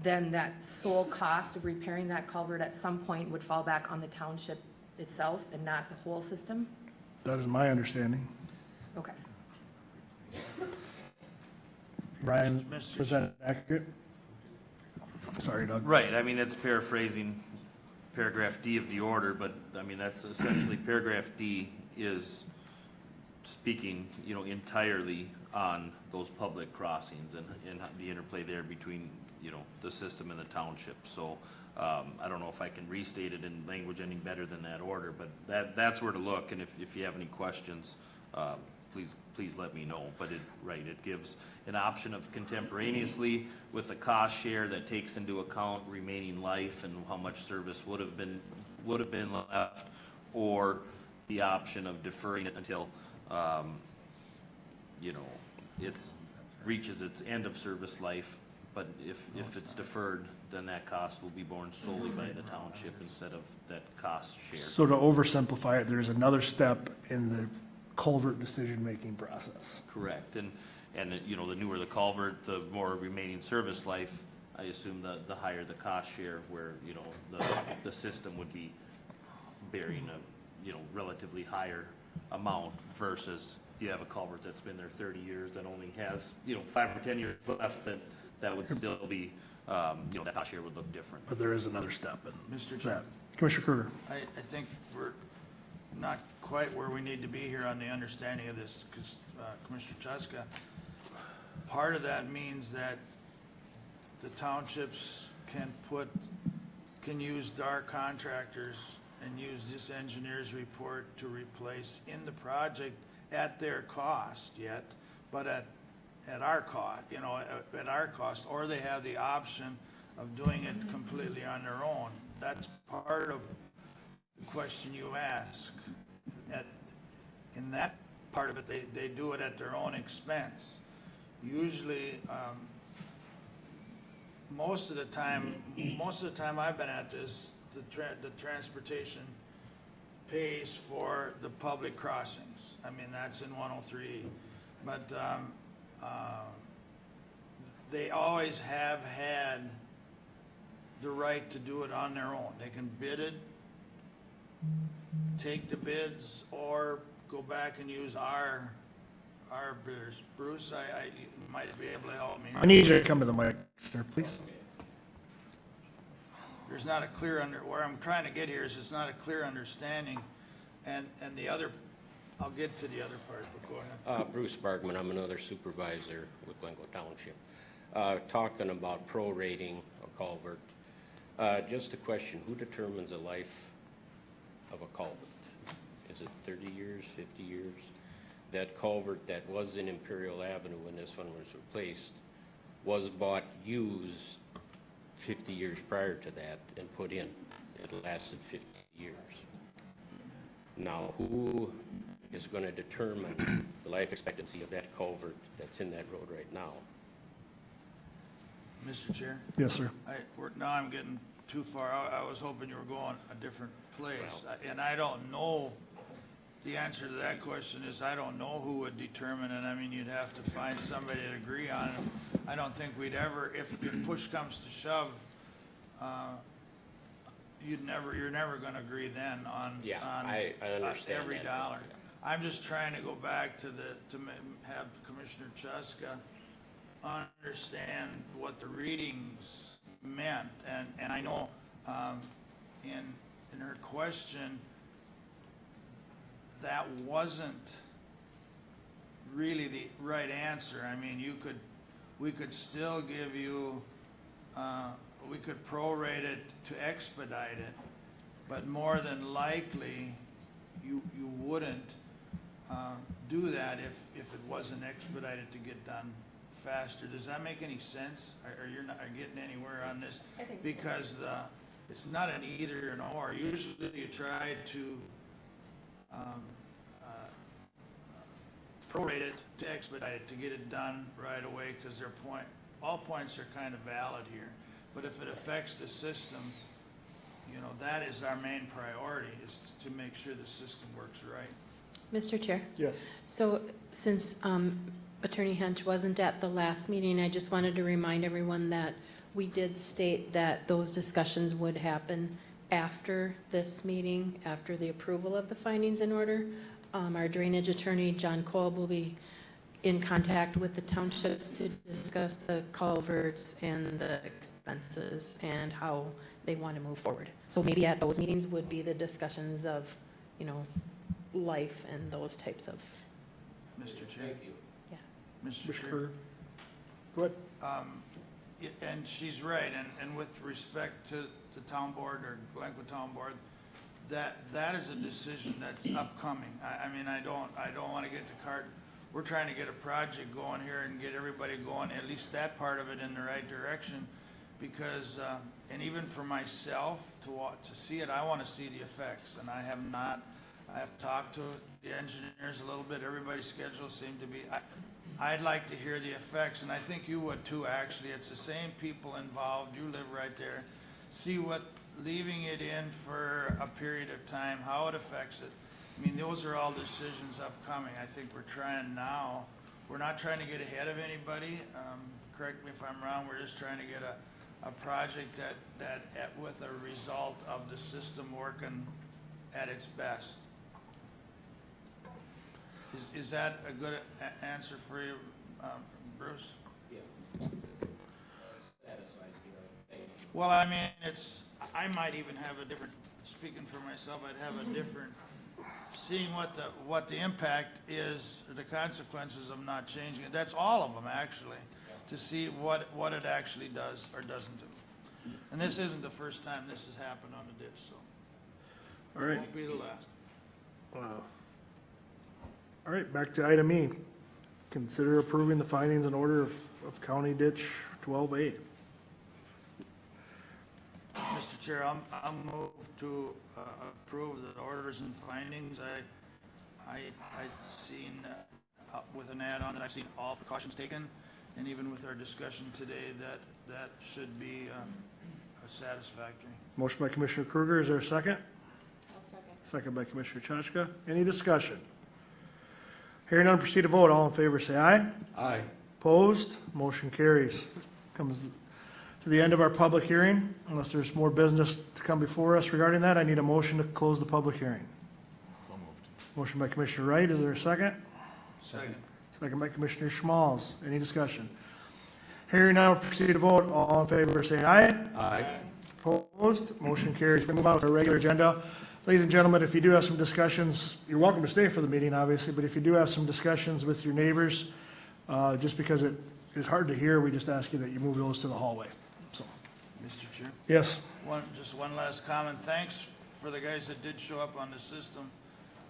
then that sole cost of repairing that culvert at some point would fall back on the township itself and not the whole system? That is my understanding. Okay. Brian, Mr. was that accurate? Sorry, Doug. Right, I mean, it's paraphrasing paragraph D of the order, but, I mean, that's essentially, paragraph D is speaking, entirely on those public crossings and the interplay there between, the system and the township. So, I don't know if I can restate it in language any better than that order, but that's where to look, and if you have any questions, please let me know. But it gives an option of contemporaneously with a cost share that takes into account remaining life and how much service would have been left, or the option of deferring it until it reaches its end of service life. But if it's deferred, then that cost will be borne solely by the township instead of that cost share. So to oversimplify it, there's another step in the culvert decision-making process. Correct, and the newer the culvert, the more remaining service life. I assume the higher the cost share, where the system would be bearing a relatively higher amount versus you have a culvert that's been there 30 years that only has 5 or 10 years left, that would still be that cost share would look different. But there is another step in Mr. that. Chair. Commissioner Kruger. I think we're not quite where we need to be here on the understanding of this, because Commissioner Chaska, part of that means that the townships can use our contractors and use this engineer's report to replace in the project at their cost yet, but at our cost, at our cost, or they have the option of doing it completely on their own. That's part of the question you ask. In that part of it, they do it at their own expense. Usually, most of the time I've been at this, the transportation pays for the public crossings. I mean, that's in 103. But they always have had the right to do it on their own. They can bid it, take the bids, or go back and use our bidders. Bruce, you might be able to help me. I need you to come to the mic, sir, please. There's not a clear where I'm trying to get here is it's not a clear understanding, and the other, I'll get to the other part, but go ahead. Bruce Bargman, I'm another supervisor with Glencoe Township. Talking about prorating a culvert, just a question, who determines the life of a culvert? Is it 30 years, 50 years? That culvert that was in Imperial Avenue when this one was replaced was bought used 50 years prior to that and put in. It lasted 50 years. Now, who is going to determine the life expectancy of that culvert that's in that road right now? Mr. Chair? Yes, sir. Now I'm getting too far. I was hoping you were going a different place. And I don't know, the answer to that question is I don't know who would determine it. I mean, you'd have to find somebody to agree on it. I don't think we'd ever, if push comes to shove, you're never gonna agree then on I understand every that. dollar. I'm just trying to go back to have Commissioner Chuska understand what the readings meant, and I know in her question that wasn't really the right answer. I mean, we could still give you, we could prorate it to expedite it, but more than likely you wouldn't do that if it wasn't expedited to get done faster. Does that make any sense? Are you not getting anywhere on this? I think so. Because it's not an either and or. Usually you try to prorate it to expedite it, to get it done right away, because all points are kind of valid here. But if it affects the system, that is our main priority, is to make sure the system works right. Mr. Chair? Yes. So since Attorney Hench wasn't at the last meeting, I just wanted to remind everyone that we did state that those discussions would happen after this meeting, after the approval of the findings in order. Our drainage attorney, John Kolb, will be in contact with the townships to discuss the culverts and the expenses and how they want to move forward. So maybe at those meetings would be the discussions of, life and those types of, Mr. Chair? yeah. Mr. Mr. Chair? Kruger? Go ahead. And she's right, and with respect to the town board or Glencoe Town Board, that is a decision that's upcoming. I mean, I don't want to get the cart. We're trying to get a project going here and get everybody going, at least that part of it, in the right direction, because and even for myself to see it, I want to see the effects, and I have talked to the engineers a little bit. Everybody's schedules seem to be. I'd like to hear the effects, and I think you would too, actually. It's the same people involved. You live right there. See what leaving it in for a period of time, how it affects it. I mean, those are all decisions upcoming. I think we're trying now. We're not trying to get ahead of anybody. Correct me if I'm wrong. We're just trying to get a project that with a result of the system working at its best. Is that a good answer for you, Bruce? Yeah. Well, I mean, I might even have a different, speaking for myself, I'd have a different, seeing what the impact is, the consequences of not changing it. That's all of them, actually, to see what it actually does or doesn't do. And this isn't the first time this has happened on the ditch, so All right. it won't be the last. Wow. All right, back to item E. Consider approving the findings and order of County Ditch 12A. Mr. Chair, I'll move to approve the orders and findings. I've seen, with an add-on, that I've seen all precautions taken, and even with our discussion today, that should be satisfactory. Motion by Commissioner Kruger, is there a second? I'll second. Second by Commissioner Chachka. Any discussion? Hearing none, proceed to vote. All in favor, say aye. Aye. Opposed? Motion carries. Comes to the end of our public hearing. Unless there's more business to come before us regarding that, I need a motion to close the public hearing. So moved. Motion by Commissioner Wright. Is there a second? Second. Second by Commissioner Schmalz. Any discussion? Hearing now, proceed to vote. All in favor, say aye. Aye. Opposed? Motion carries. We move on to our regular agenda. Ladies and gentlemen, if you do have some discussions, you're welcome to stay for the meeting, obviously, but if you do have some discussions with your neighbors, just because it is hard to hear, we just ask you that you move those to the hallway. So, Mr. Chair, yes, just one last comment. Thanks for the guys that did show up on the system,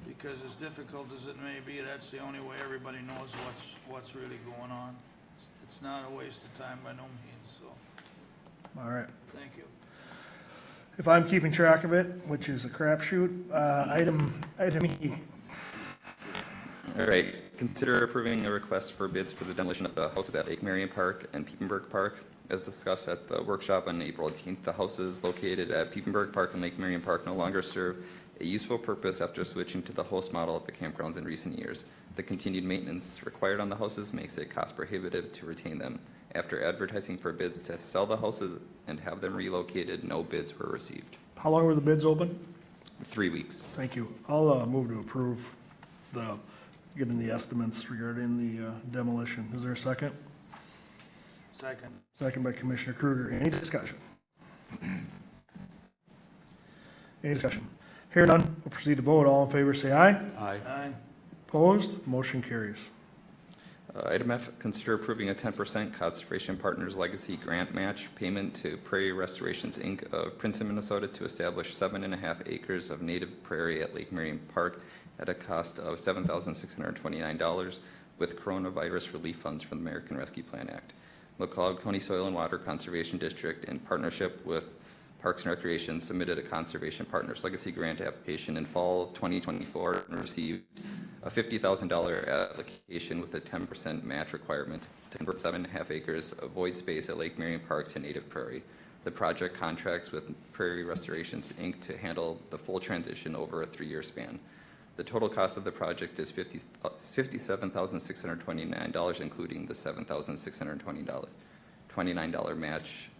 because as difficult as it may be, that's the only way everybody knows what's really going on. It's not a waste of time by no means, so, all right. thank you. If I'm keeping track of it, which is a crapshoot, item E. All right, consider approving a request for bids for the demolition of the houses at Lake Marion Park and Piepenburg Park. As discussed at the workshop on April 18th, the houses located at Piepenburg Park and Lake Marion Park no longer serve a useful purpose after switching to the host model at the campgrounds in recent years. The continued maintenance required on the houses makes it cost prohibitive to retain them. After advertising for bids to sell the houses and have them relocated, no bids were received. How long were the bids open? 3 weeks. Thank you. I'll move to approve getting the estimates regarding the demolition. Is there a second? Second. Second by Commissioner Kruger. Any discussion? Any discussion? Hearing none, we'll proceed to vote. All in favor, say aye. Aye. Aye. Opposed? Motion carries. Item F, consider approving a 10% Conservation Partners Legacy Grant Match payment to Prairie Restorations, Inc. of Princeton, Minnesota to establish 7.5 acres of native prairie at Lake Marion Park at a cost of $7,629 with coronavirus relief funds from the American Rescue Plan Act. McLeod County Soil and Water Conservation District, in partnership with Parks and Recreation, submitted a Conservation Partners Legacy Grant application in fall of 2024 and received a $50,000 application with a 10% match requirement to convert 7.5 acres of void space at Lake Marion Park to native prairie. The project contracts with Prairie Restorations, Inc. to handle the full transition over a 3-year span. The total cost of the project is $57,629, including the $7,629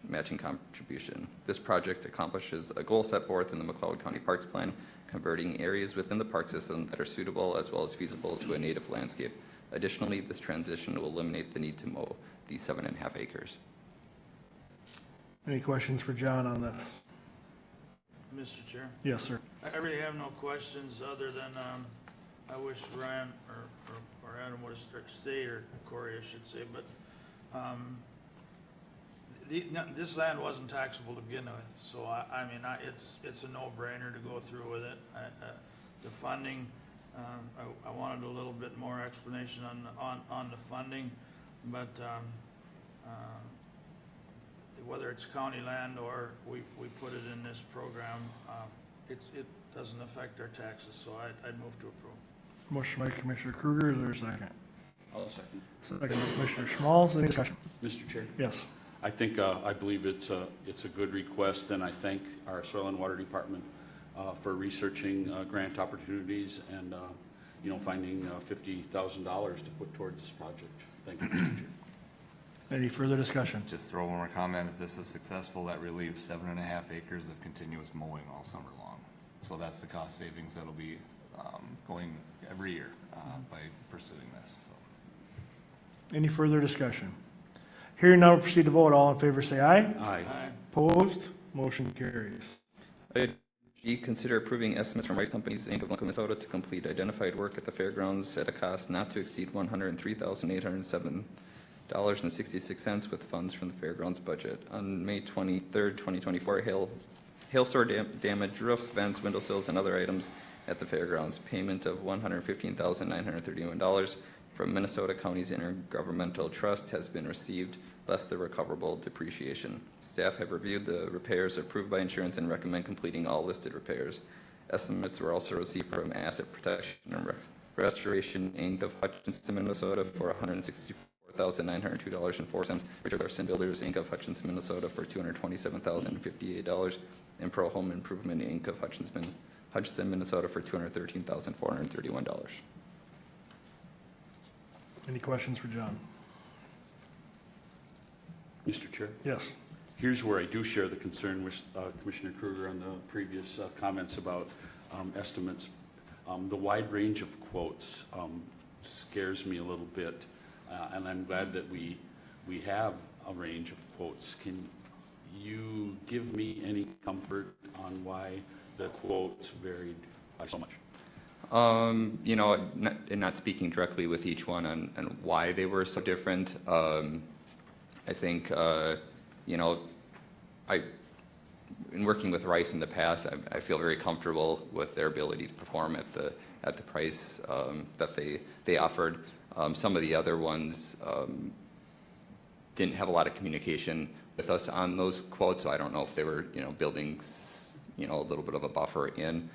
matching contribution. This project accomplishes a goal set forth in the McLeod County Parks Plan, converting areas within the park system that are suitable as well as feasible to a native landscape. Additionally, this transition will eliminate the need to mow these 7.5 acres. Any questions for John on this? Mr. Chair, Yes, sir. I really have no questions other than, I wish Ryan or Adam would have stayed, or Corey, I should say, but, this land wasn't taxable to begin with, so it's a no-brainer to go through with it. The funding, I wanted a little bit more explanation on the funding, but whether it's county land or we put it in this program, it doesn't affect our taxes, so I'd move to approve. Motion by Commissioner Kruger. Is there a second? I'll second. Second by Commissioner Schmalz. Any discussion? Mr. Chair? Yes. I think, I believe it's a good request, and I thank our Soil and Water Department for researching grant opportunities and, finding $50,000 to put towards this project. Thank you, Mr. Chair. Any further discussion? Just throw one more comment. If this is successful, that relieves 7.5 acres of continuous mowing all summer long. So that's the cost savings that'll be going every year by pursuing this. So. Any further discussion? Hearing now, we'll proceed to vote. All in favor, say aye. Aye. Aye. Opposed? Motion carries. Item G, consider approving estimates from Rice Companies, Inc. of Lincoln, Minnesota to complete identified work at the fairgrounds at a cost not to exceed $103,807.66 with funds from the fairgrounds budget. On May 23rd, 2024, hailstorm damaged roofs, vents, windowsills, and other items at the fairgrounds. Payment of $115,931 from Minnesota County's Intergovernmental Trust has been received, less the recoverable depreciation. Staff have reviewed the repairs approved by insurance and recommend completing all listed repairs. Estimates were also received from Asset Protection and Restoration, Inc. of Hutchinson, Minnesota for $164,902.04, Richard Larson Builders, Inc. of Hutchinson, Minnesota for $227,058, and Pro Home Improvement, Inc. of Hutchinson, Minnesota for $213,431. Any questions for John? Mr. Chair? Yes. Here's where I do share the concern with Commissioner Kruger on the previous comments about estimates. The wide range of quotes scares me a little bit, and I'm glad that we have a range of quotes. Can you give me any comfort on why the quotes varied by so much? Not speaking directly with each one on why they were so different. I think, in working with Rice in the past, I feel very comfortable with their ability to perform at the price that they offered. Some of the other ones didn't have a lot of communication with us on those quotes, so I don't know if they were, building, a little bit of a buffer in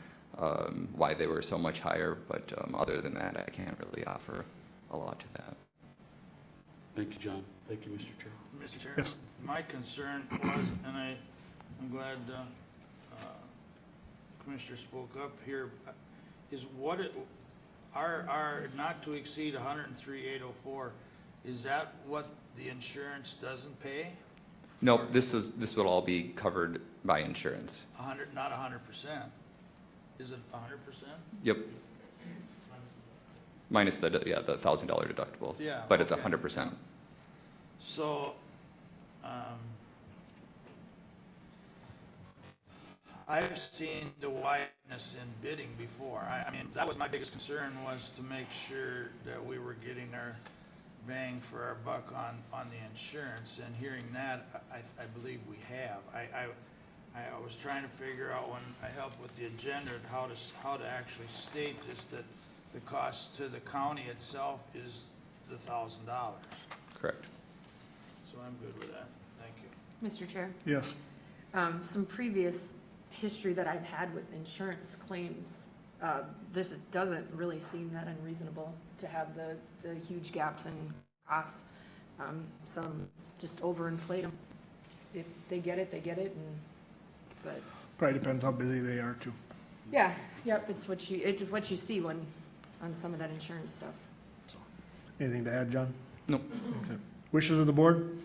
why they were so much higher. But other than that, I can't really offer a lot to that. Thank you, John. Thank you, Mr. Chair. Mr. Chair? Yes. My concern was, and I'm glad Commissioner spoke up here, is our not to exceed 103,804, is that what the insurance doesn't pay? No, this will all be covered by insurance. Not 100%. Is it 100%? Yep. Minus the $1,000 deductible. Yeah, But it's okay. 100%. So, I've seen the wideness in bidding before. I mean, that was my biggest concern, was to make sure that we were getting our bang for our buck on the insurance, and hearing that, I believe we have. I was trying to figure out when I helped with the agenda how to actually state this, that the cost to the county itself is the $1,000. Correct. So I'm good with that. Thank you. Mr. Chair, Yes. some previous history that I've had with insurance claims, this doesn't really seem that unreasonable to have the huge gaps in costs. Some just overinflate them. If they get it, they get it, but Probably depends how busy they are too. yeah, yep, it's what you see on some of that insurance stuff. Anything to add, John? Nope. Okay. Wishes of the board?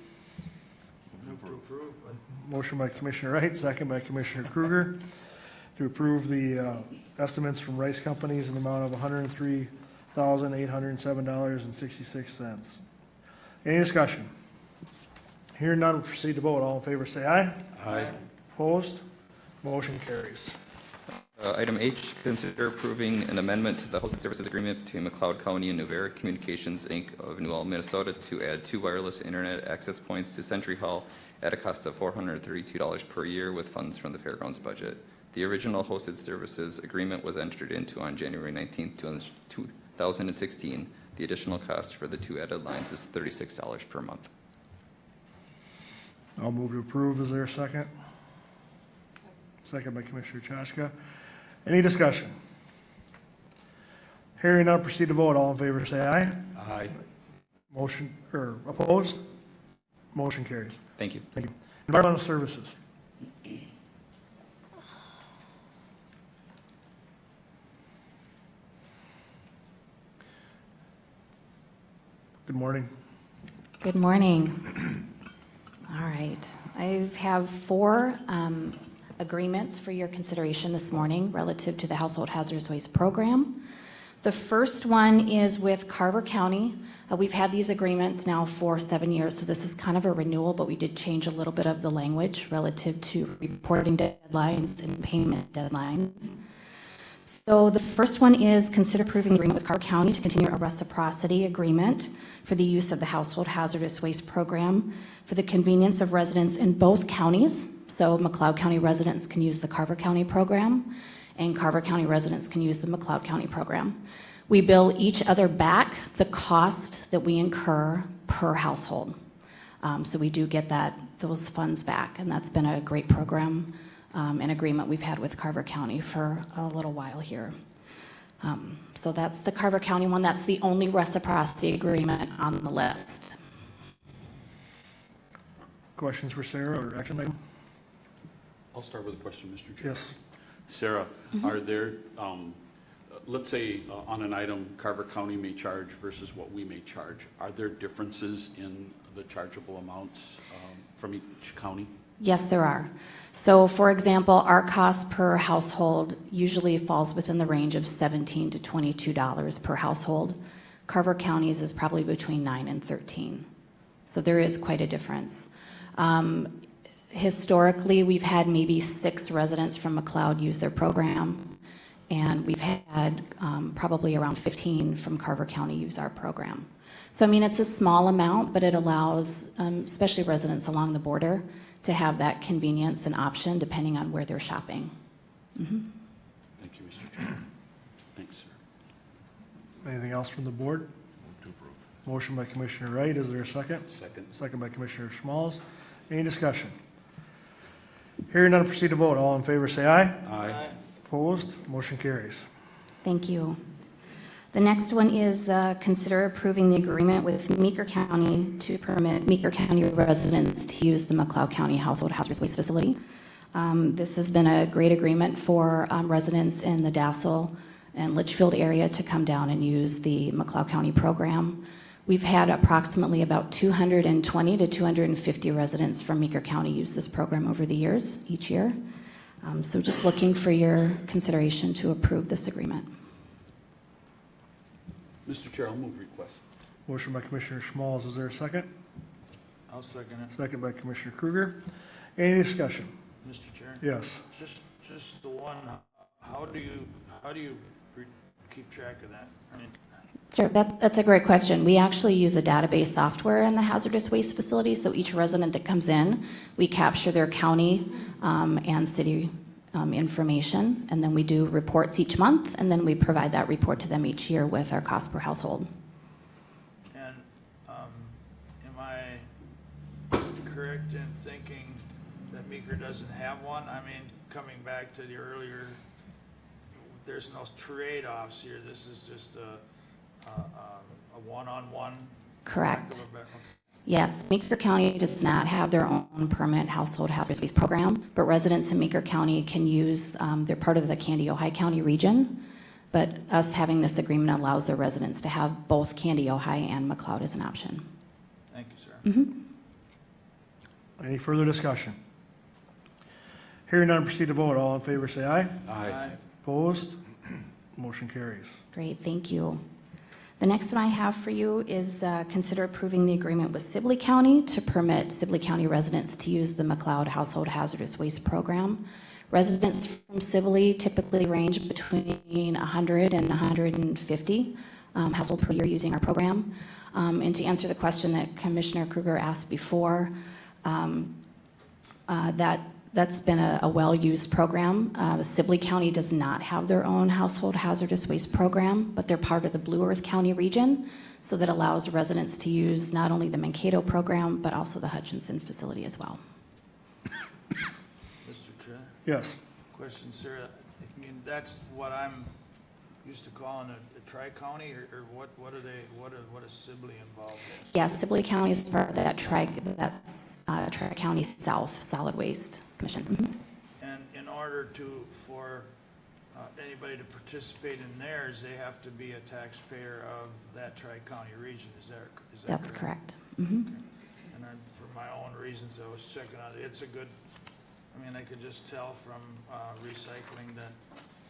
Move to approve. Motion by Commissioner Wright, second by Commissioner Kruger, to approve the estimates from Rice Companies in the amount of $103,807.66. Any discussion? Hearing none, we'll proceed to vote. All in favor, say aye. Aye. Opposed? Motion carries. Item H, consider approving an amendment to the hosted services agreement between McLeod County and Nuvera Communications, Inc. of New Ulm, Minnesota, to add 2 wireless internet access points to Century Hall at a cost of $432 per year with funds from the fairgrounds budget. The original hosted services agreement was entered into on January 19th, 2016. The additional cost for the 2 added lines is $36 per month. I'll move to approve. Is there a second? Second by Commissioner Chashka. Any discussion? Hearing none, proceed to vote. All in favor, say aye. Aye. Motion, or opposed? Motion carries. Thank you. Thank you. Environmental Services. Good morning. Good morning. All right. I have 4 agreements for your consideration this morning relative to the Household Hazardous Waste Program. The first one is with Carver County. We've had these agreements now for 7 years, so this is kind of a renewal, but we did change a little bit of the language relative to reporting deadlines and payment deadlines. So the first one is consider approving the agreement with Carver County to continue a reciprocity agreement for the use of the Household Hazardous Waste Program for the convenience of residents in both counties. So McLeod County residents can use the Carver County program, and Carver County residents can use the McLeod County program. We bill each other back the cost that we incur per household. So we do get those funds back, and that's been a great program and agreement we've had with Carver County for a little while here. So that's the Carver County one. That's the only reciprocity agreement on the list. Questions for Sarah or action item? I'll start with a question, Mr. Chair. Yes. Sarah, are there, let's say on an item Carver County may charge versus what we may charge, are there differences in the chargeable amounts from each county? Yes, there are. So, for example, our cost per household usually falls within the range of $17 to $22 per household. Carver County's is probably between 9 and 13. So there is quite a difference. Historically, we've had maybe 6 residents from McLeod use their program, and we've had probably around 15 from Carver County use our program. So, I mean, it's a small amount, but it allows, especially residents along the border, to have that convenience and option depending on where they're shopping. Mm-hmm. Thank you, Mr. Chair. Thanks, sir. Anything else from the board? Move to approve. Motion by Commissioner Wright, is there a second? Second. Second by Commissioner Schmalz. Any discussion? Hearing none, proceed to vote. All in favor, say aye. Aye. Opposed? Motion carries. Thank you. The next one is consider approving the agreement with Meeker County to permit Meeker County residents to use the McLeod County Household Hazardous Waste Facility. This has been a great agreement for residents in the Dassel and Litchfield area to come down and use the McLeod County program. We've had approximately about 220 to 250 residents from Meeker County use this program over the years, each year. So just looking for your consideration to approve this agreement. Mr. Chair, I'll move request. Motion by Commissioner Schmalz, is there a second? I'll second it. Second by Commissioner Kruger. Any discussion? Mr. Chair? Yes. Just the one, how do you keep track of that? I mean, Sure, that's a great question. We actually use a database software in the hazardous waste facility, so each resident that comes in, we capture their county and city information, and then we do reports each month, and then we provide that report to them each year with our cost per household. and am I correct in thinking that Meeker doesn't have one? I mean, coming back to the earlier, there's no trade-offs here. This is just a one-on-one. Correct. lack of a better- Yes, Meeker County does not have their own permanent household hazardous waste program, but residents in Meeker County can use, they're part of the Candy-Ojai County region, but us having this agreement allows their residents to have both Candy-Ojai and McLeod as an option. Thank you, sir. Mm-hmm. Any further discussion? Hearing none, proceed to vote. All in favor, say aye. Aye. Opposed? Motion carries. Great, thank you. The next one I have for you is consider approving the agreement with Sibley County to permit Sibley County residents to use the McLeod Household Hazardous Waste Program. Residents from Sibley typically range between 100 and 150 households per year using our program. And to answer the question that Commissioner Kruger asked before, that's been a well-used program. Sibley County does not have their own household hazardous waste program, but they're part of the Blue Earth County region, so that allows residents to use not only the Mankato program, but also the Hutchinson facility as well. Mr. Chair? Yes. Question, sir. I mean, that's what I'm used to calling a tri-county, or what are they, what is Sibley involved in? Yes, Sibley County is part of that Tri-County South Solid Waste Commission. Mhm. And in order for anybody to participate in theirs, they have to be a taxpayer of that tri-county region, is that That's correct? correct. Mhm. And for my own reasons, I was checking on it. It's a good, I mean, I could just tell from recycling that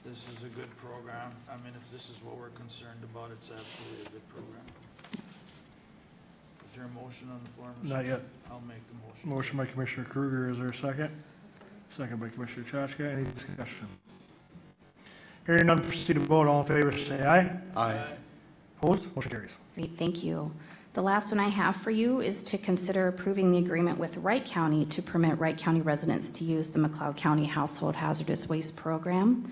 this is a good program. I mean, if this is what we're concerned about, it's absolutely a good program. Is there a motion on the floor? Mr. Not yet. I'll make the motion. Motion by Commissioner Kruger, is there a second? Second by Commissioner Chachka, any discussion? Hearing none, proceed to vote. All in favor, say aye. Aye. Opposed? Motion carries. Great, thank you. The last one I have for you is to consider approving the agreement with Wright County to permit Wright County residents to use the McLeod County Household Hazardous Waste Program.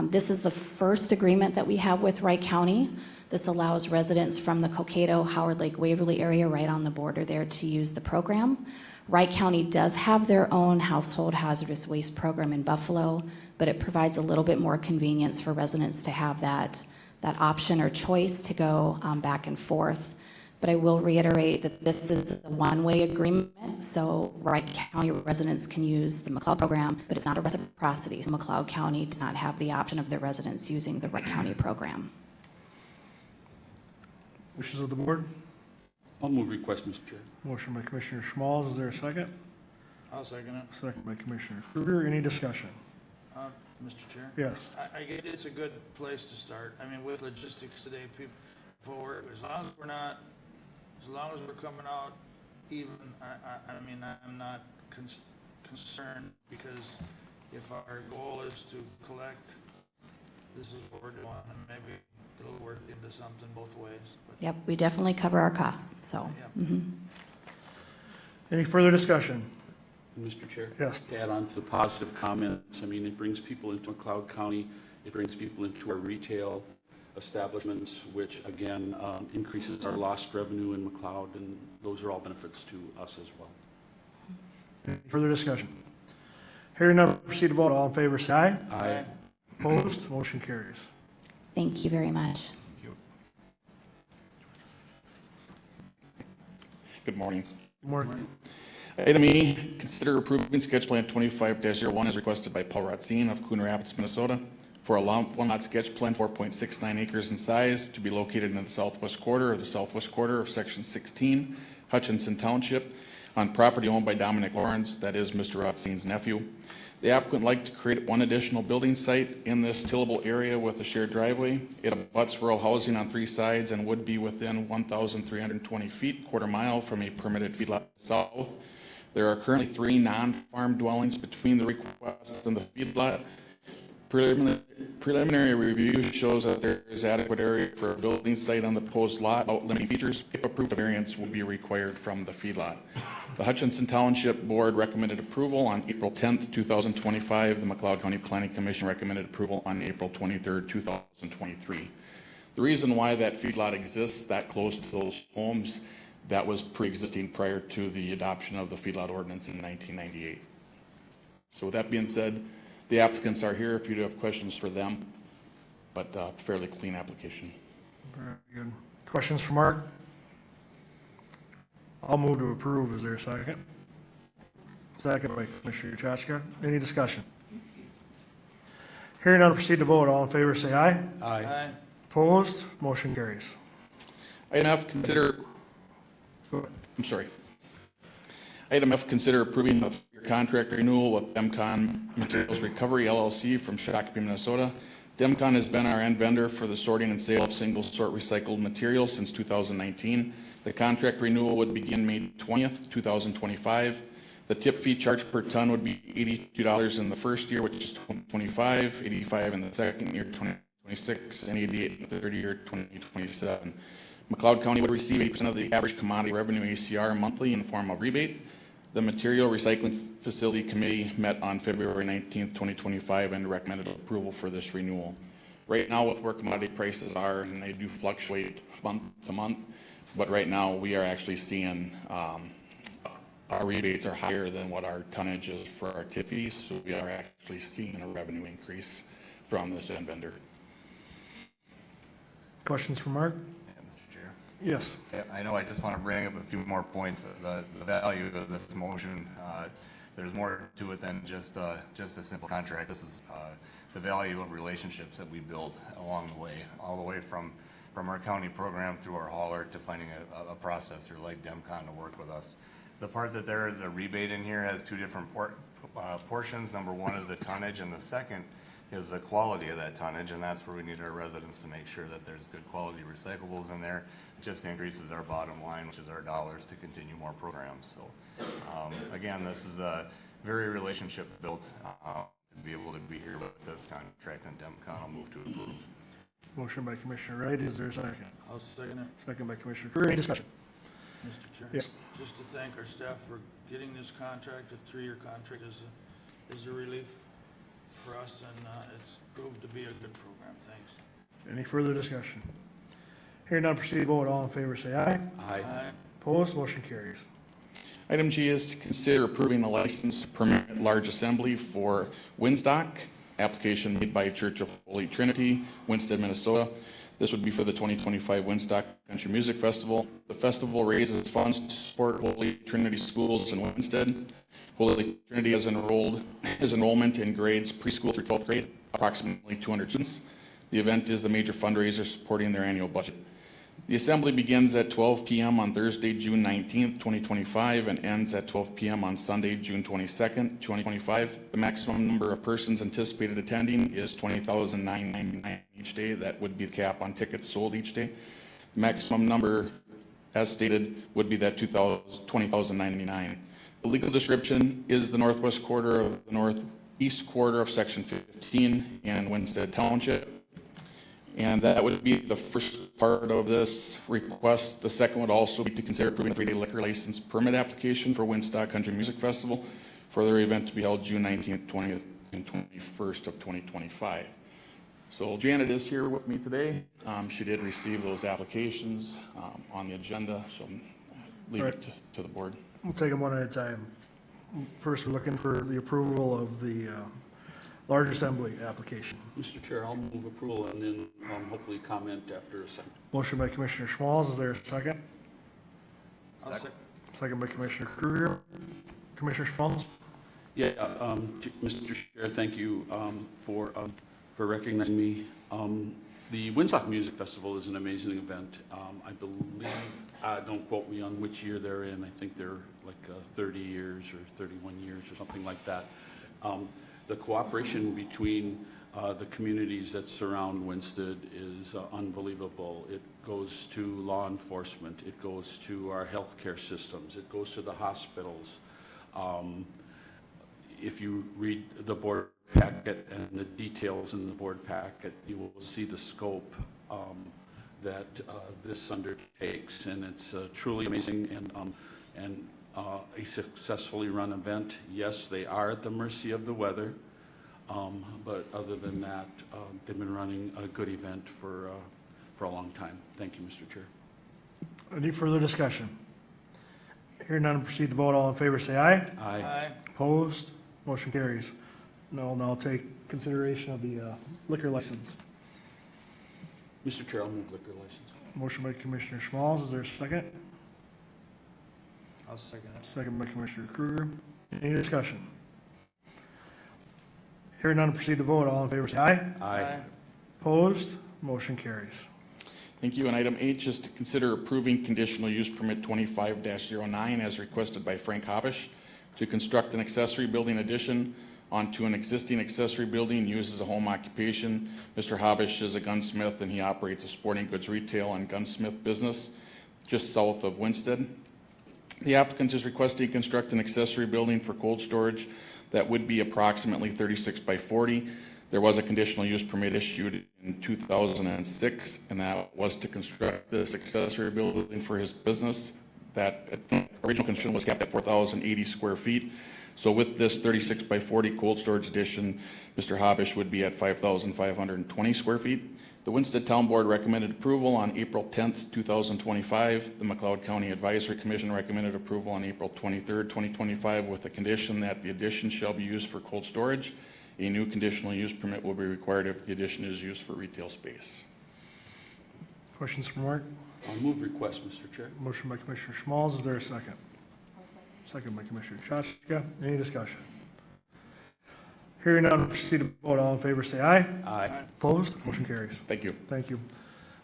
This is the first agreement that we have with Wright County. This allows residents from the Cokato, Howard Lake, Waverly area right on the border there to use the program. Wright County does have their own household hazardous waste program in Buffalo, but it provides a little bit more convenience for residents to have that option or choice to go back and forth. But I will reiterate that this is a one-way agreement, so Wright County residents can use the McLeod program, but it's not a reciprocity. So McLeod County does not have the option of their residents using the Wright County program. Wishes of the board? I'll move request, Mr. Chair. Motion by Commissioner Schmalz, is there a second? I'll second it. Second by Commissioner Kruger, any discussion? Mr. Chair? Yes. I get it's a good place to start. I mean, with logistics today, people forward, as long as we're coming out even, I mean, I'm not concerned, because if our goal is to collect, this is what we're doing, and maybe it'll work into something both ways. But Yep, we definitely cover our costs, so. mhm. Any further discussion? Mr. Chair? Yes. To add on to the positive comments, I mean, it brings people into McLeod County, it brings people into our retail establishments, which again increases our lost revenue in McLeod, and those are all benefits to us as well. Any further discussion? Hearing none, proceed to vote. All in favor, say aye. Aye. Opposed? Motion carries. Thank you very much. Good morning. Good morning. Item E, consider approving sketch plan 25-01 as requested by Paul Ratzine of Coon Rapids, Minnesota, for a one-lot sketch plan, 4.69 acres in size, to be located in the southwest quarter of Section 16, Hutchinson Township, on property owned by Dominic Lawrence, that is Mr. Ratzine's nephew. The applicant would like to create one additional building site in this tillable area with a shared driveway. It abuts rural housing on 3 sides and would be within 1,320 feet, quarter mile from a permitted feedlot south. There are currently 3 non-farm dwellings between the request and the feedlot. Preliminary review shows that there is adequate area for a building site on the proposed lot without limiting features. If approved, a variance will be required from the feedlot. The Hutchinson Township Board recommended approval on April 10th, 2025. The McLeod County Planning Commission recommended approval on April 23rd, 2023. The reason why that feedlot exists that close to those homes, that was pre-existing prior to the adoption of the feedlot ordinance in 1998. So with that being said, the applicants are here if you do have questions for them, but fairly clean application. Very good. Questions for Mark? I'll move to approve. Is there a second? Second by Commissioner Chachka. Any discussion? Hearing none, proceed to vote. All in favor, say aye. Aye. Opposed? Motion carries. Item F, consider approving a contract renewal with Demcon Materials Recovery LLC from Shakopee, Minnesota. Demcon has been our end vendor for the sorting and sale of single-sort recycled materials since 2019. The contract renewal would begin May 20th, 2025. The tip fee charged per ton would be $82 in the first year, which is 2025, $85 in the second year, 2026, and $88 in the third year, 2027. McLeod County would receive 8% of the average commodity revenue ACR monthly in the form of rebate. The Material Recycling Facility Committee met on February 19th, 2025, and recommended approval for this renewal. Right now, with where commodity prices are, and they do fluctuate month to month, but right now we are actually seeing our rebates are higher than what our tonnage is for our tip fees, so we are actually seeing a revenue increase from this end vendor. Questions for Mark? Mr. Chair. Yes. Yeah, I know, I just want to bring up a few more points. The value of this motion, there's more to it than just a simple contract. This is the value of relationships that we build along the way, all the way from our county program through our hauler to finding a processor like Demcon to work with us. The part that there is a rebate in here has 2 different portions. Number 1 is the tonnage, and the second is the quality of that tonnage, and that's where we need our residents to make sure that there's good quality recyclables in there. It just increases our bottom line, which is our dollars to continue more programs. So again, this is a very relationship built to be able to be here with this contract, and Demcon will move to approve. Motion by Commissioner Wright. Is there a second? I'll second it. Second by Commissioner Kruger. Any discussion? Mr. Chair? Yes. Just to thank our staff for getting this contract. A 3-year contract is a relief for us, and it's proved to be a good program. Thanks. Any further discussion? Hearing none, proceed to vote. All in favor, say aye. Aye. Opposed? Motion carries. Item G is to consider approving the license to permit large assembly for Winstock, application made by Church of Holy Trinity, Winsted, Minnesota. This would be for the 2025 Winstock Country Music Festival. The festival raises funds to support Holy Trinity schools in Winsted. Holy Trinity has enrollment in grades preschool through 12th grade, approximately 200 students. The event is the major fundraiser supporting their annual budget. The assembly begins at 12 p.m. on Thursday, June 19th, 2025, and ends at 12 p.m. on Sunday, June 22nd, 2025. The maximum number of persons anticipated attending is 20,999 each day. That would be the cap on tickets sold each day. The maximum number, as stated, would be that 20,999. The legal description is the northwest quarter of the northeast quarter of Section 15 in Winstead Township. And that would be the first part of this request. The second would also be to consider approving a 3-day liquor license permit application for Woodstock Country Music Festival for their event to be held June 19th, 20th, and 21st of 2025. So Janet is here with me today. She did receive those applications on the agenda, so I'll leave it to the board. We'll take them one at a time. First, we're looking for the approval of the large assembly application. Mr. Chair, I'll move approval and then hopefully comment after a second. Motion by Commissioner Schmalz, is there a second? Second. Second by Commissioner Kruger. Commissioner Schmalz? Yeah, Mr. Chair, thank you for recognizing me. The Woodstock Music Festival is an amazing event. I believe, don't quote me on which year they're in. I think they're like 30 years or 31 years or something like that. The cooperation between the communities that surround Winsted is unbelievable. It goes to law enforcement. It goes to our healthcare systems. It goes to the hospitals. If you read the board packet and the details in the board packet, you will see the scope that this undertakes, and it's truly amazing and a successfully run event. Yes, they are at the mercy of the weather, but other than that, they've been running a good event for a long time. Thank you, Mr. Chair. Any further discussion? Hearing none, proceed to vote. All in favor, say aye. Aye. Opposed? Motion carries. Now I'll take consideration of the liquor license. Mr. Chair, I'll move liquor license. Motion by Commissioner Schmalz, is there a second? I'll second it. Second by Commissioner Kruger. Any discussion? Hearing none, proceed to vote. All in favor, say aye. Aye. Opposed? Motion carries. Thank you. And item H is to consider approving conditional use permit 25-09 as requested by Frank Habish to construct an accessory building addition onto an existing accessory building used as a home occupation. Mr. Habish is a gunsmith and he operates a sporting goods retail and gunsmith business just south of Winsted. The applicant is requesting to construct an accessory building for cold storage that would be approximately 36 by 40. There was a conditional use permit issued in 2006, and that was to construct this accessory building for his business. That original construction was capped at 4,080 square feet. So with this 36 by 40 cold storage addition, Mr. Habish would be at 5,520 square feet. The Winsted Town Board recommended approval on April 10th, 2025. The McLeod County Advisory Commission recommended approval on April 23rd, 2025, with the condition that the addition shall be used for cold storage. A new conditional use permit will be required if the addition is used for retail space. Questions from Mark? I'll move request, Mr. Chair. Motion by Commissioner Schmalz, is there a second? Second by Commissioner Chachka. Any discussion? Hearing none, proceed to vote. All in favor, say aye. Aye. Opposed? Motion carries. Thank you. Thank you.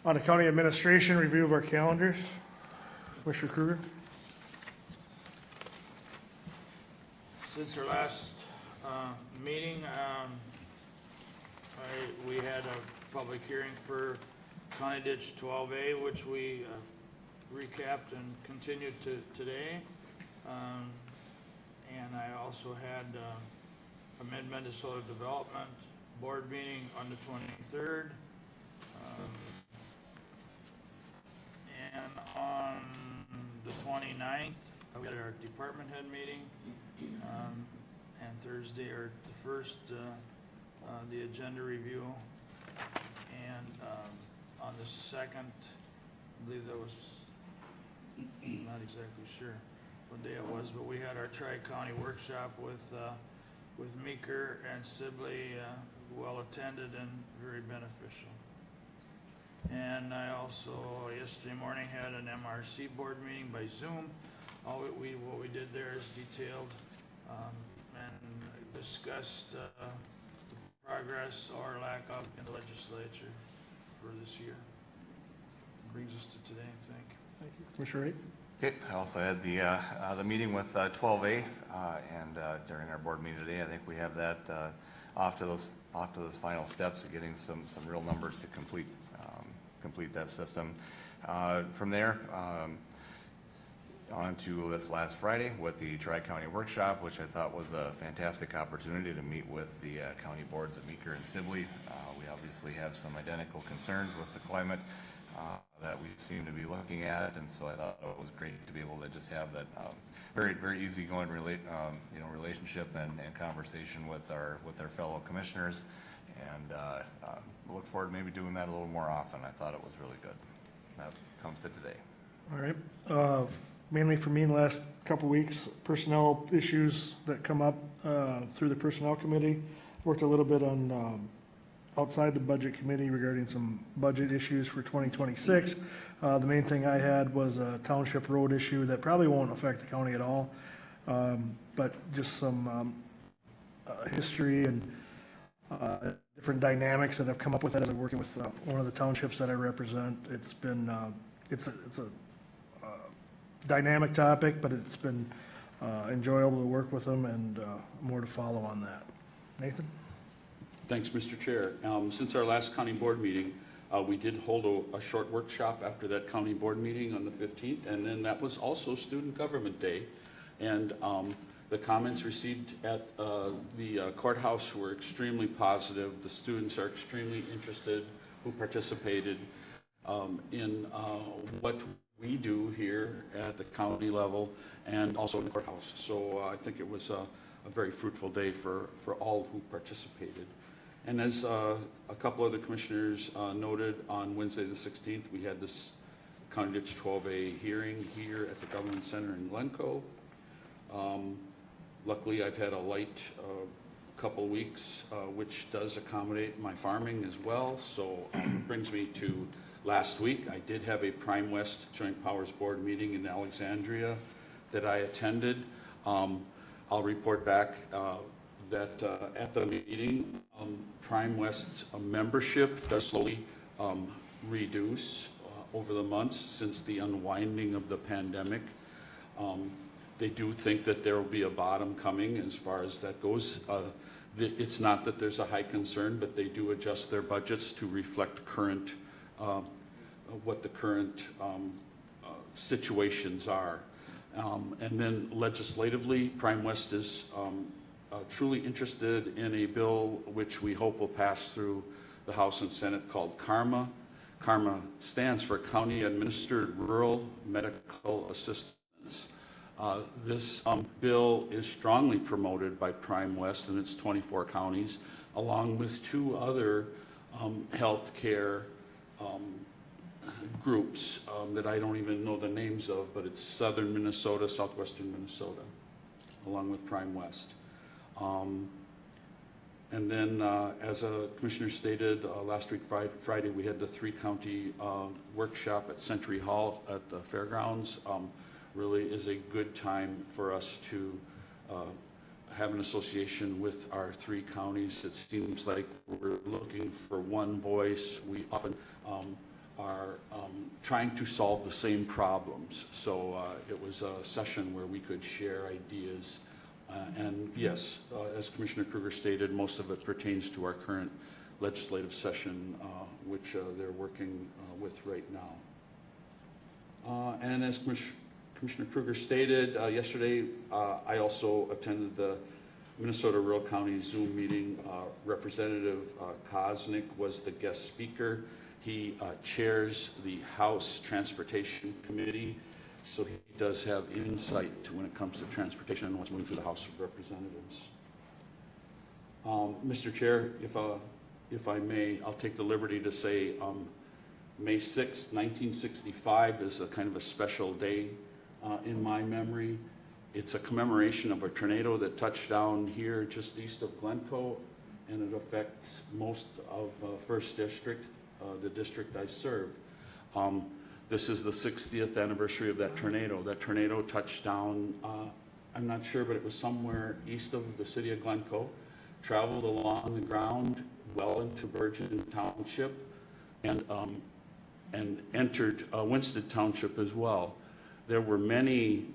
On to County Administration, review of our calendars. Commissioner Kruger? Since our last meeting, we had a public hearing for County Ditch 12A, which we recapped and continued to today. And I also had a Mid-Minnesota Development Board meeting on the 23rd. And on the 29th, we had our department head meeting. And Thursday, or the first, the agenda review. And on the 2nd, I believe that was, not exactly sure what day it was, but we had our Tri-County workshop with Meeker and Sibley, well attended and very beneficial. And I also, yesterday morning, had an MRC board meeting by Zoom. What we did there is detailed and discussed the progress or lack of in the legislature for this year. brings us to today, I think. Thank you. Commissioner Wright? Okay, I also had the meeting with 12A, and during our board meeting today, I think we have that off to those final steps of getting some real numbers to complete that system. From there, on to this last Friday with the Tri-County Workshop, which I thought was a fantastic opportunity to meet with the county boards of Meeker and Sibley. We obviously have some identical concerns with the climate that we seem to be looking at, and so I thought it was great to be able to just have that very, very easygoing relationship and conversation with our fellow commissioners, and look forward to maybe doing that a little more often. I thought it was really good. That comes to today. All right. Mainly for me in the last couple of weeks, personnel issues that come up through the Personnel Committee. Worked a little bit on outside the Budget Committee regarding some budget issues for 2026. The main thing I had was a township road issue that probably won't affect the county at all, but just some history and different dynamics that have come up with it as I'm working with one of the townships that I represent. It's been it's a dynamic topic, but it's been enjoyable to work with them, and more to follow on that. Nathan? Thanks, Mr. Chair. Since our last county board meeting, we did hold a short workshop after that county board meeting on the 15th, and then that was also Student Government Day. And the comments received at the courthouse were extremely positive. The students are extremely interested who participated in what we do here at the county level and also in the courthouse. So I think it was a very fruitful day for all who participated. And as a couple of the commissioners noted, on Wednesday the 16th, we had this County Ditch 12A hearing here at the Government Center in Glencoe. Luckily, I've had a light couple weeks, which does accommodate my farming as well. So it brings me to last week. I did have a Prime West Joint Powers Board meeting in Alexandria that I attended. I'll report back that at the meeting, Prime West membership does slowly reduce over the months since the unwinding of the pandemic. They do think that there will be a bottom coming as far as that goes. It's not that there's a high concern, but they do adjust their budgets to reflect current what the current situations are. And then legislatively, Prime West is truly interested in a bill which we hope will pass through the House and Senate called CARMA. CARMA stands for County Administered Rural Medical Assistance. This bill is strongly promoted by Prime West and its 24 counties, along with two other health care groups that I don't even know the names of, but it's Southern Minnesota, Southwestern Minnesota, along with Prime West. And then, as a commissioner stated, last week Friday, we had the three-county workshop at Century Hall at the fairgrounds. Really is a good time for us to have an association with our three counties. It seems like we're looking for one voice. We often are trying to solve the same problems. So it was a session where we could share ideas. And yes, as Commissioner Kruger stated, most of it pertains to our current legislative session, which they're working with right now. And as Commissioner Kruger stated yesterday, I also attended the Minnesota Rural County Zoom meeting. Representative Kosnick was the guest speaker. He chairs the House Transportation Committee, so he does have insight when it comes to transportation and what's moving through the House of Representatives. Mr. Chair, if I may, I'll take the liberty to say May 6th, 1965 is a kind of a special day in my memory. It's a commemoration of a tornado that touched down here just east of Glencoe, and it affects most of 1st District, the district I serve. This is the 60th anniversary of that tornado. That tornado touched down, I'm not sure, but it was somewhere east of the city of Glencoe, traveled along the ground well into Virgin Township, and and entered Winston Township as well, there were many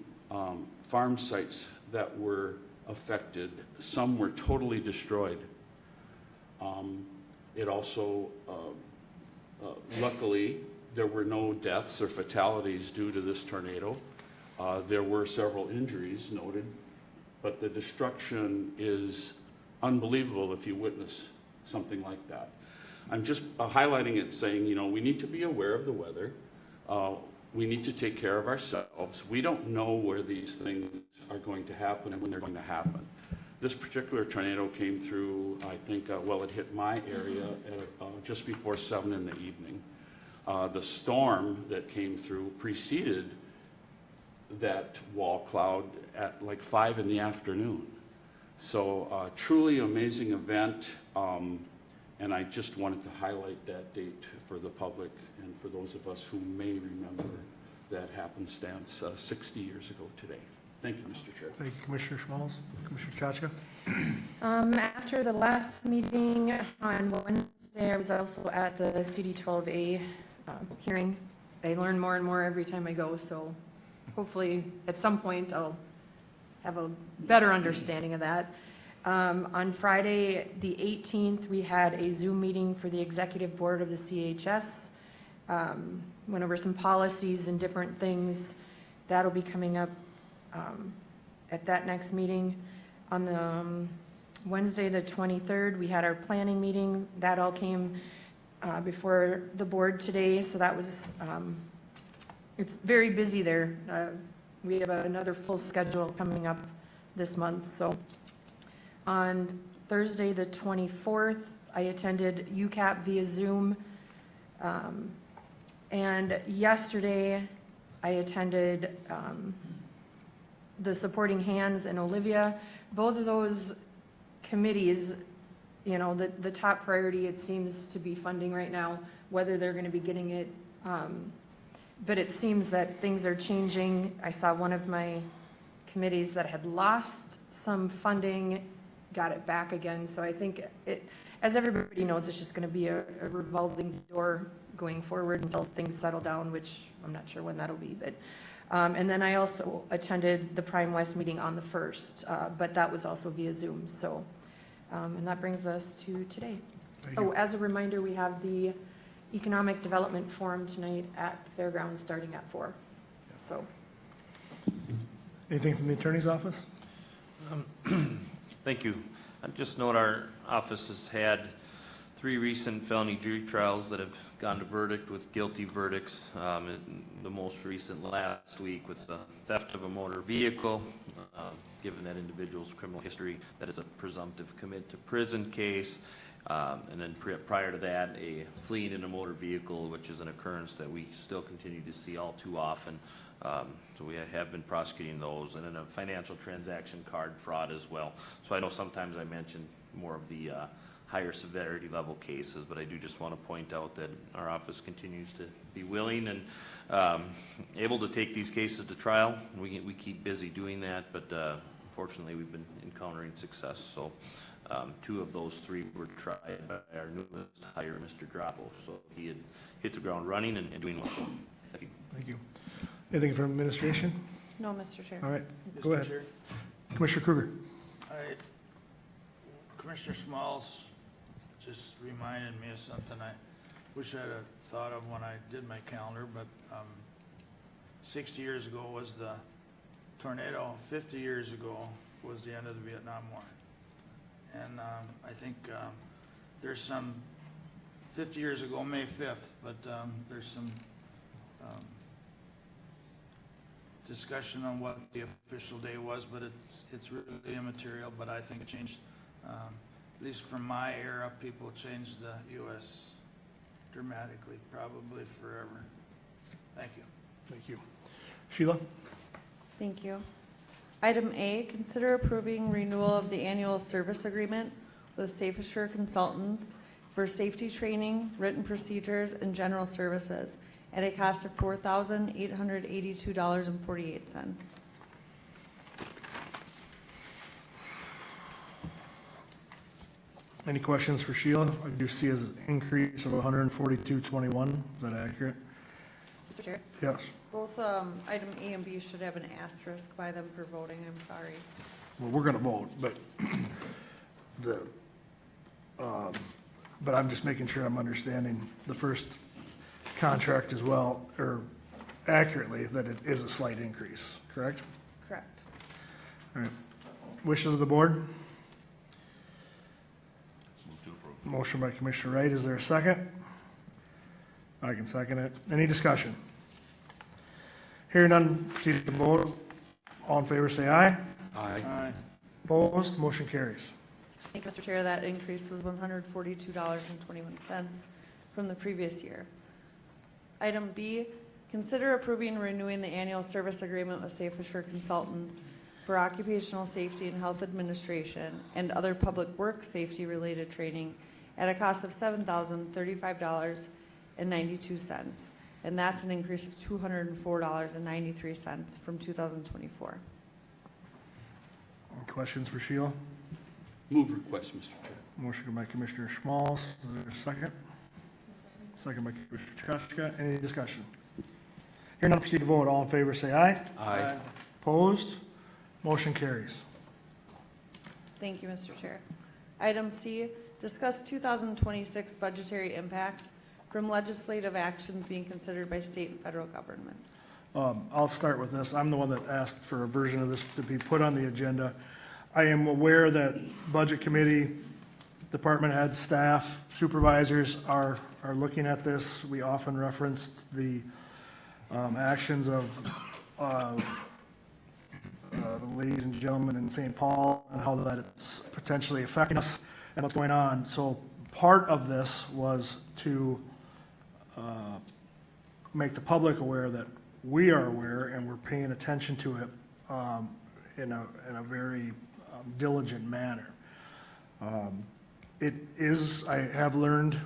farm sites that were affected. Some were totally destroyed. It also, luckily, there were no deaths or fatalities due to this tornado. There were several injuries noted, but the destruction is unbelievable if you witness something like that. I'm just highlighting it, saying, you know, we need to be aware of the weather. We need to take care of ourselves. We don't know where these things are going to happen and when they're going to happen. This particular tornado came through, I think, well, it hit my area at, just before 7 in the evening. The storm that came through preceded that wall cloud at like 5 in the afternoon. So truly amazing event, and I just wanted to highlight that date for the public and for those of us who may remember that happenstance 60 years ago today. Thank you, Mr. Chair. Thank you, Commissioner Schmalz. Commissioner Chachka? After the last meeting on Wednesday, I was also at the CD12A hearing. I learn more and more every time I go, so hopefully at some point I'll have a better understanding of that. On Friday, the 18th, we had a Zoom meeting for the executive board of the CHS. Went over some policies and different things. That'll be coming up at that next meeting. On the Wednesday, the 23rd, we had our planning meeting. That all came before the board today, so that was, it's very busy there. We have another full schedule coming up this month. So on Thursday, the 24th, I attended UCAP via Zoom. And yesterday, I attended the Supporting Hands in Olivia. Both of those committees, you know, the top priority, it seems to be funding right now, whether they're going to be getting it. But it seems that things are changing. I saw one of my committees that had lost some funding, got it back again. So I think it, as everybody knows, it's just going to be a revolving door going forward until things settle down, which I'm not sure when that'll be. But and then I also attended the Prime West meeting on the 1st, but that was also via Zoom. So, and that brings us to today. Oh, as a reminder, we have the Economic Development Forum tonight at the fairgrounds starting at 4. So, Anything from the attorney's office? Thank you. I just note our office has had 3 recent felony jury trials that have gone to verdict with guilty verdicts. The most recent last week with the theft of a motor vehicle, given that individual's criminal history, that is a presumptive commit to prison case. And then prior to that, a fleeing in a motor vehicle, which is an occurrence that we still continue to see all too often. So we have been prosecuting those, and then a financial transaction card fraud as well. So I know sometimes I mention more of the higher severity level cases, but I do just want to point out that our office continues to be willing and able to take these cases to trial. We keep busy doing that, but unfortunately we've been encountering success. So 2 of those 3 were tried by our newest hire, Mr. Drapo. So he had hit the ground running and doing well. So, thank you. Thank you. Anything from administration? No, Mr. Chair. All right, Mr. go ahead. Chair, Commissioner Kruger. Commissioner Schmalz just reminded me of something I wish I'd have thought of when I did my calendar, but 60 years ago was the tornado. 50 years ago was the end of the Vietnam War. And I think there's some, 50 years ago, May 5th, but there's some discussion on what the official day was, but it's really immaterial, but I think it changed, at least from my era, people changed the U.S. dramatically, probably forever. Thank you. Thank you. Sheila? Thank you. Item A, consider approving renewal of the annual service agreement with Safe Assure Consultants for safety training, written procedures, and general services at a cost of $4,882.48. Any questions for Sheila? I do see an increase of 142.21. Is that accurate? Mr. Chair, Yes. both item A and B should have an asterisk by them for voting. I'm sorry. Well, we're gonna vote, but but I'm just making sure I'm understanding the first contract as well, or accurately, that it is a slight increase, correct? Correct. All right. Wishes of the board? Move to approve. Motion by Commissioner Wright. Is there a second? I can second it. Any discussion? Hearing none, proceed to vote. All in favor, say aye. Aye. Opposed? Motion carries. Thank you, Mr. Chair. That increase was $142.21 from the previous year. Item B, consider approving renewing the annual service agreement with Safe Assure Consultants for occupational safety and health administration and other public work safety related training at a cost of $7,035.92. And that's an increase of $204.93 from 2024. Any questions for Sheila? Move request, Mr. Chair. Motion by Commissioner Schmalz. Is there a second? Second by Commissioner Chashka. Any discussion? Hearing none, proceed to vote. All in favor, say aye. Aye. Opposed? Motion carries. Thank you, Mr. Chair. Item C, discuss 2026 budgetary impacts from legislative actions being considered by state and federal government. I'll start with this. I'm the one that asked for a version of this to be put on the agenda. I am aware that Budget Committee, department heads, staff, supervisors are looking at this. We often referenced the actions of the ladies and gentlemen in St. Paul and how that it's potentially affecting us and what's going on. So part of this was to make the public aware that we are aware and we're paying attention to it in a very diligent manner. It is, I have learned,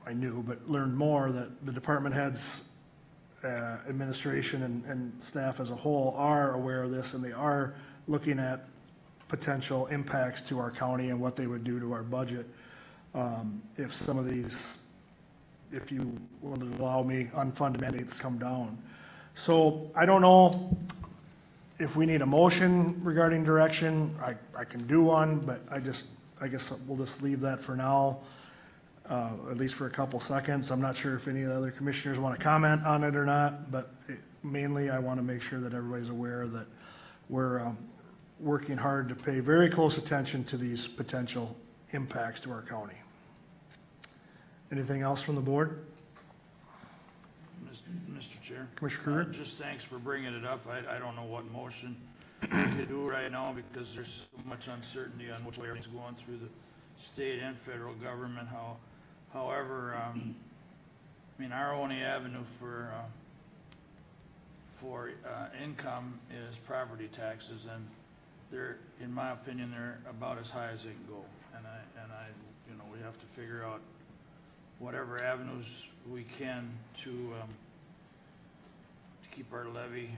I knew, but learned more that the department heads, administration and staff as a whole are aware of this, and they are looking at potential impacts to our county and what they would do to our budget if some of these, if you will allow me, unfunded mandates come down. So I don't know if we need a motion regarding direction. I can do one, but I guess we'll just leave that for now, at least for a couple seconds. I'm not sure if any of the other commissioners want to comment on it or not, but mainly I want to make sure that everybody's aware that we're working hard to pay very close attention to these potential impacts to our county. Anything else from the board? Mr. Chair. Commissioner Kruger? Just thanks for bringing it up. I don't know what motion to do right now because there's so much uncertainty on which way everything's going through the state and federal government. However, I mean, our only avenue for income is property taxes, and they're, in my opinion, they're about as high as they can go. And I, you know, we have to figure out whatever avenues we can to keep our levy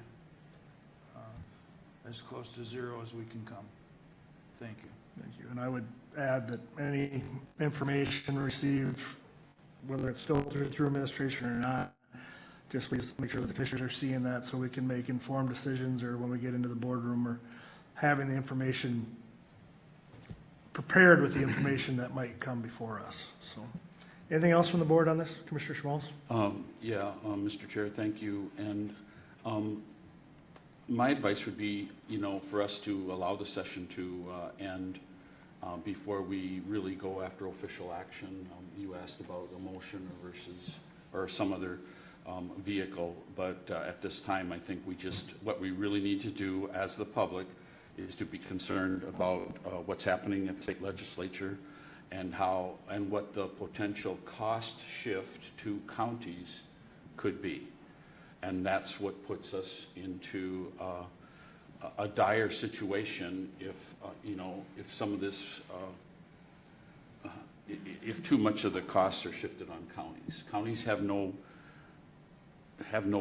as close to zero as we can come. Thank you. Thank you. And I would add that any information received, whether it's filtered through administration or not, just please make sure that the commissioners are seeing that so we can make informed decisions, or when we get into the boardroom, or having the information prepared with the information that might come before us. So, anything else from the board on this, Commissioner Schmalz? Mr. Chair, thank you. And my advice would be, you know, for us to allow the session to end before we really go after official action. You asked about a motion or some other vehicle, but at this time, I think what we really need to do as the public is to be concerned about what's happening at the state legislature and what the potential cost shift to counties could be. And that's what puts us into a dire situation if some of this, if too much of the costs are shifted on counties. Counties have no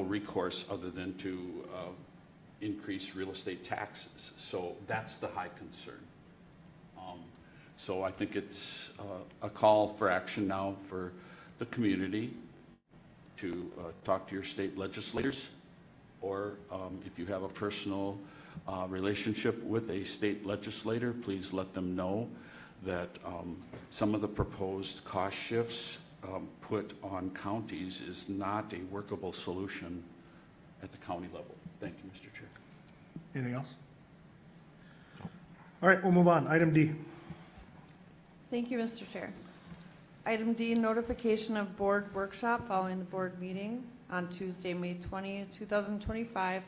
recourse other than to increase real estate taxes. So that's the high concern. So I think it's a call for action now for the community to talk to your state legislators, or if you have a personal relationship with a state legislator, please let them know that some of the proposed cost shifts put on counties is not a workable solution at the county level. Thank you, Mr. Chair. Anything else? All right, we'll move on. Item D. Thank you, Mr. Chair. Item D, notification of board workshop following the board meeting on Tuesday, May 20, 2025,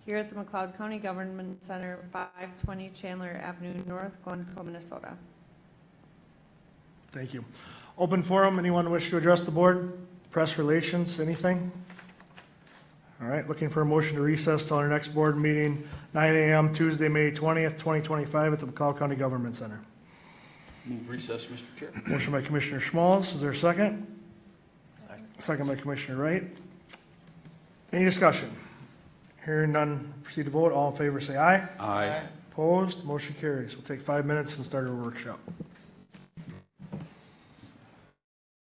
here at the McLeod County Government Center, 520 Chandler Avenue North, Glencoe, Minnesota. Thank you. Open forum, anyone wish to address the board? Press relations, anything? All right, looking for a motion to recess till our next board meeting, 9 a.m. Tuesday, May 20th, 2025 at the McLeod County Government Center. Move recess, Mr. Chair. Motion by Commissioner Schmalz, is there a second? Second by Commissioner Wright. Any discussion? Hearing none, proceed to vote. All in favor say aye. Aye. Opposed, motion carries. We'll take 5 minutes and start our workshop.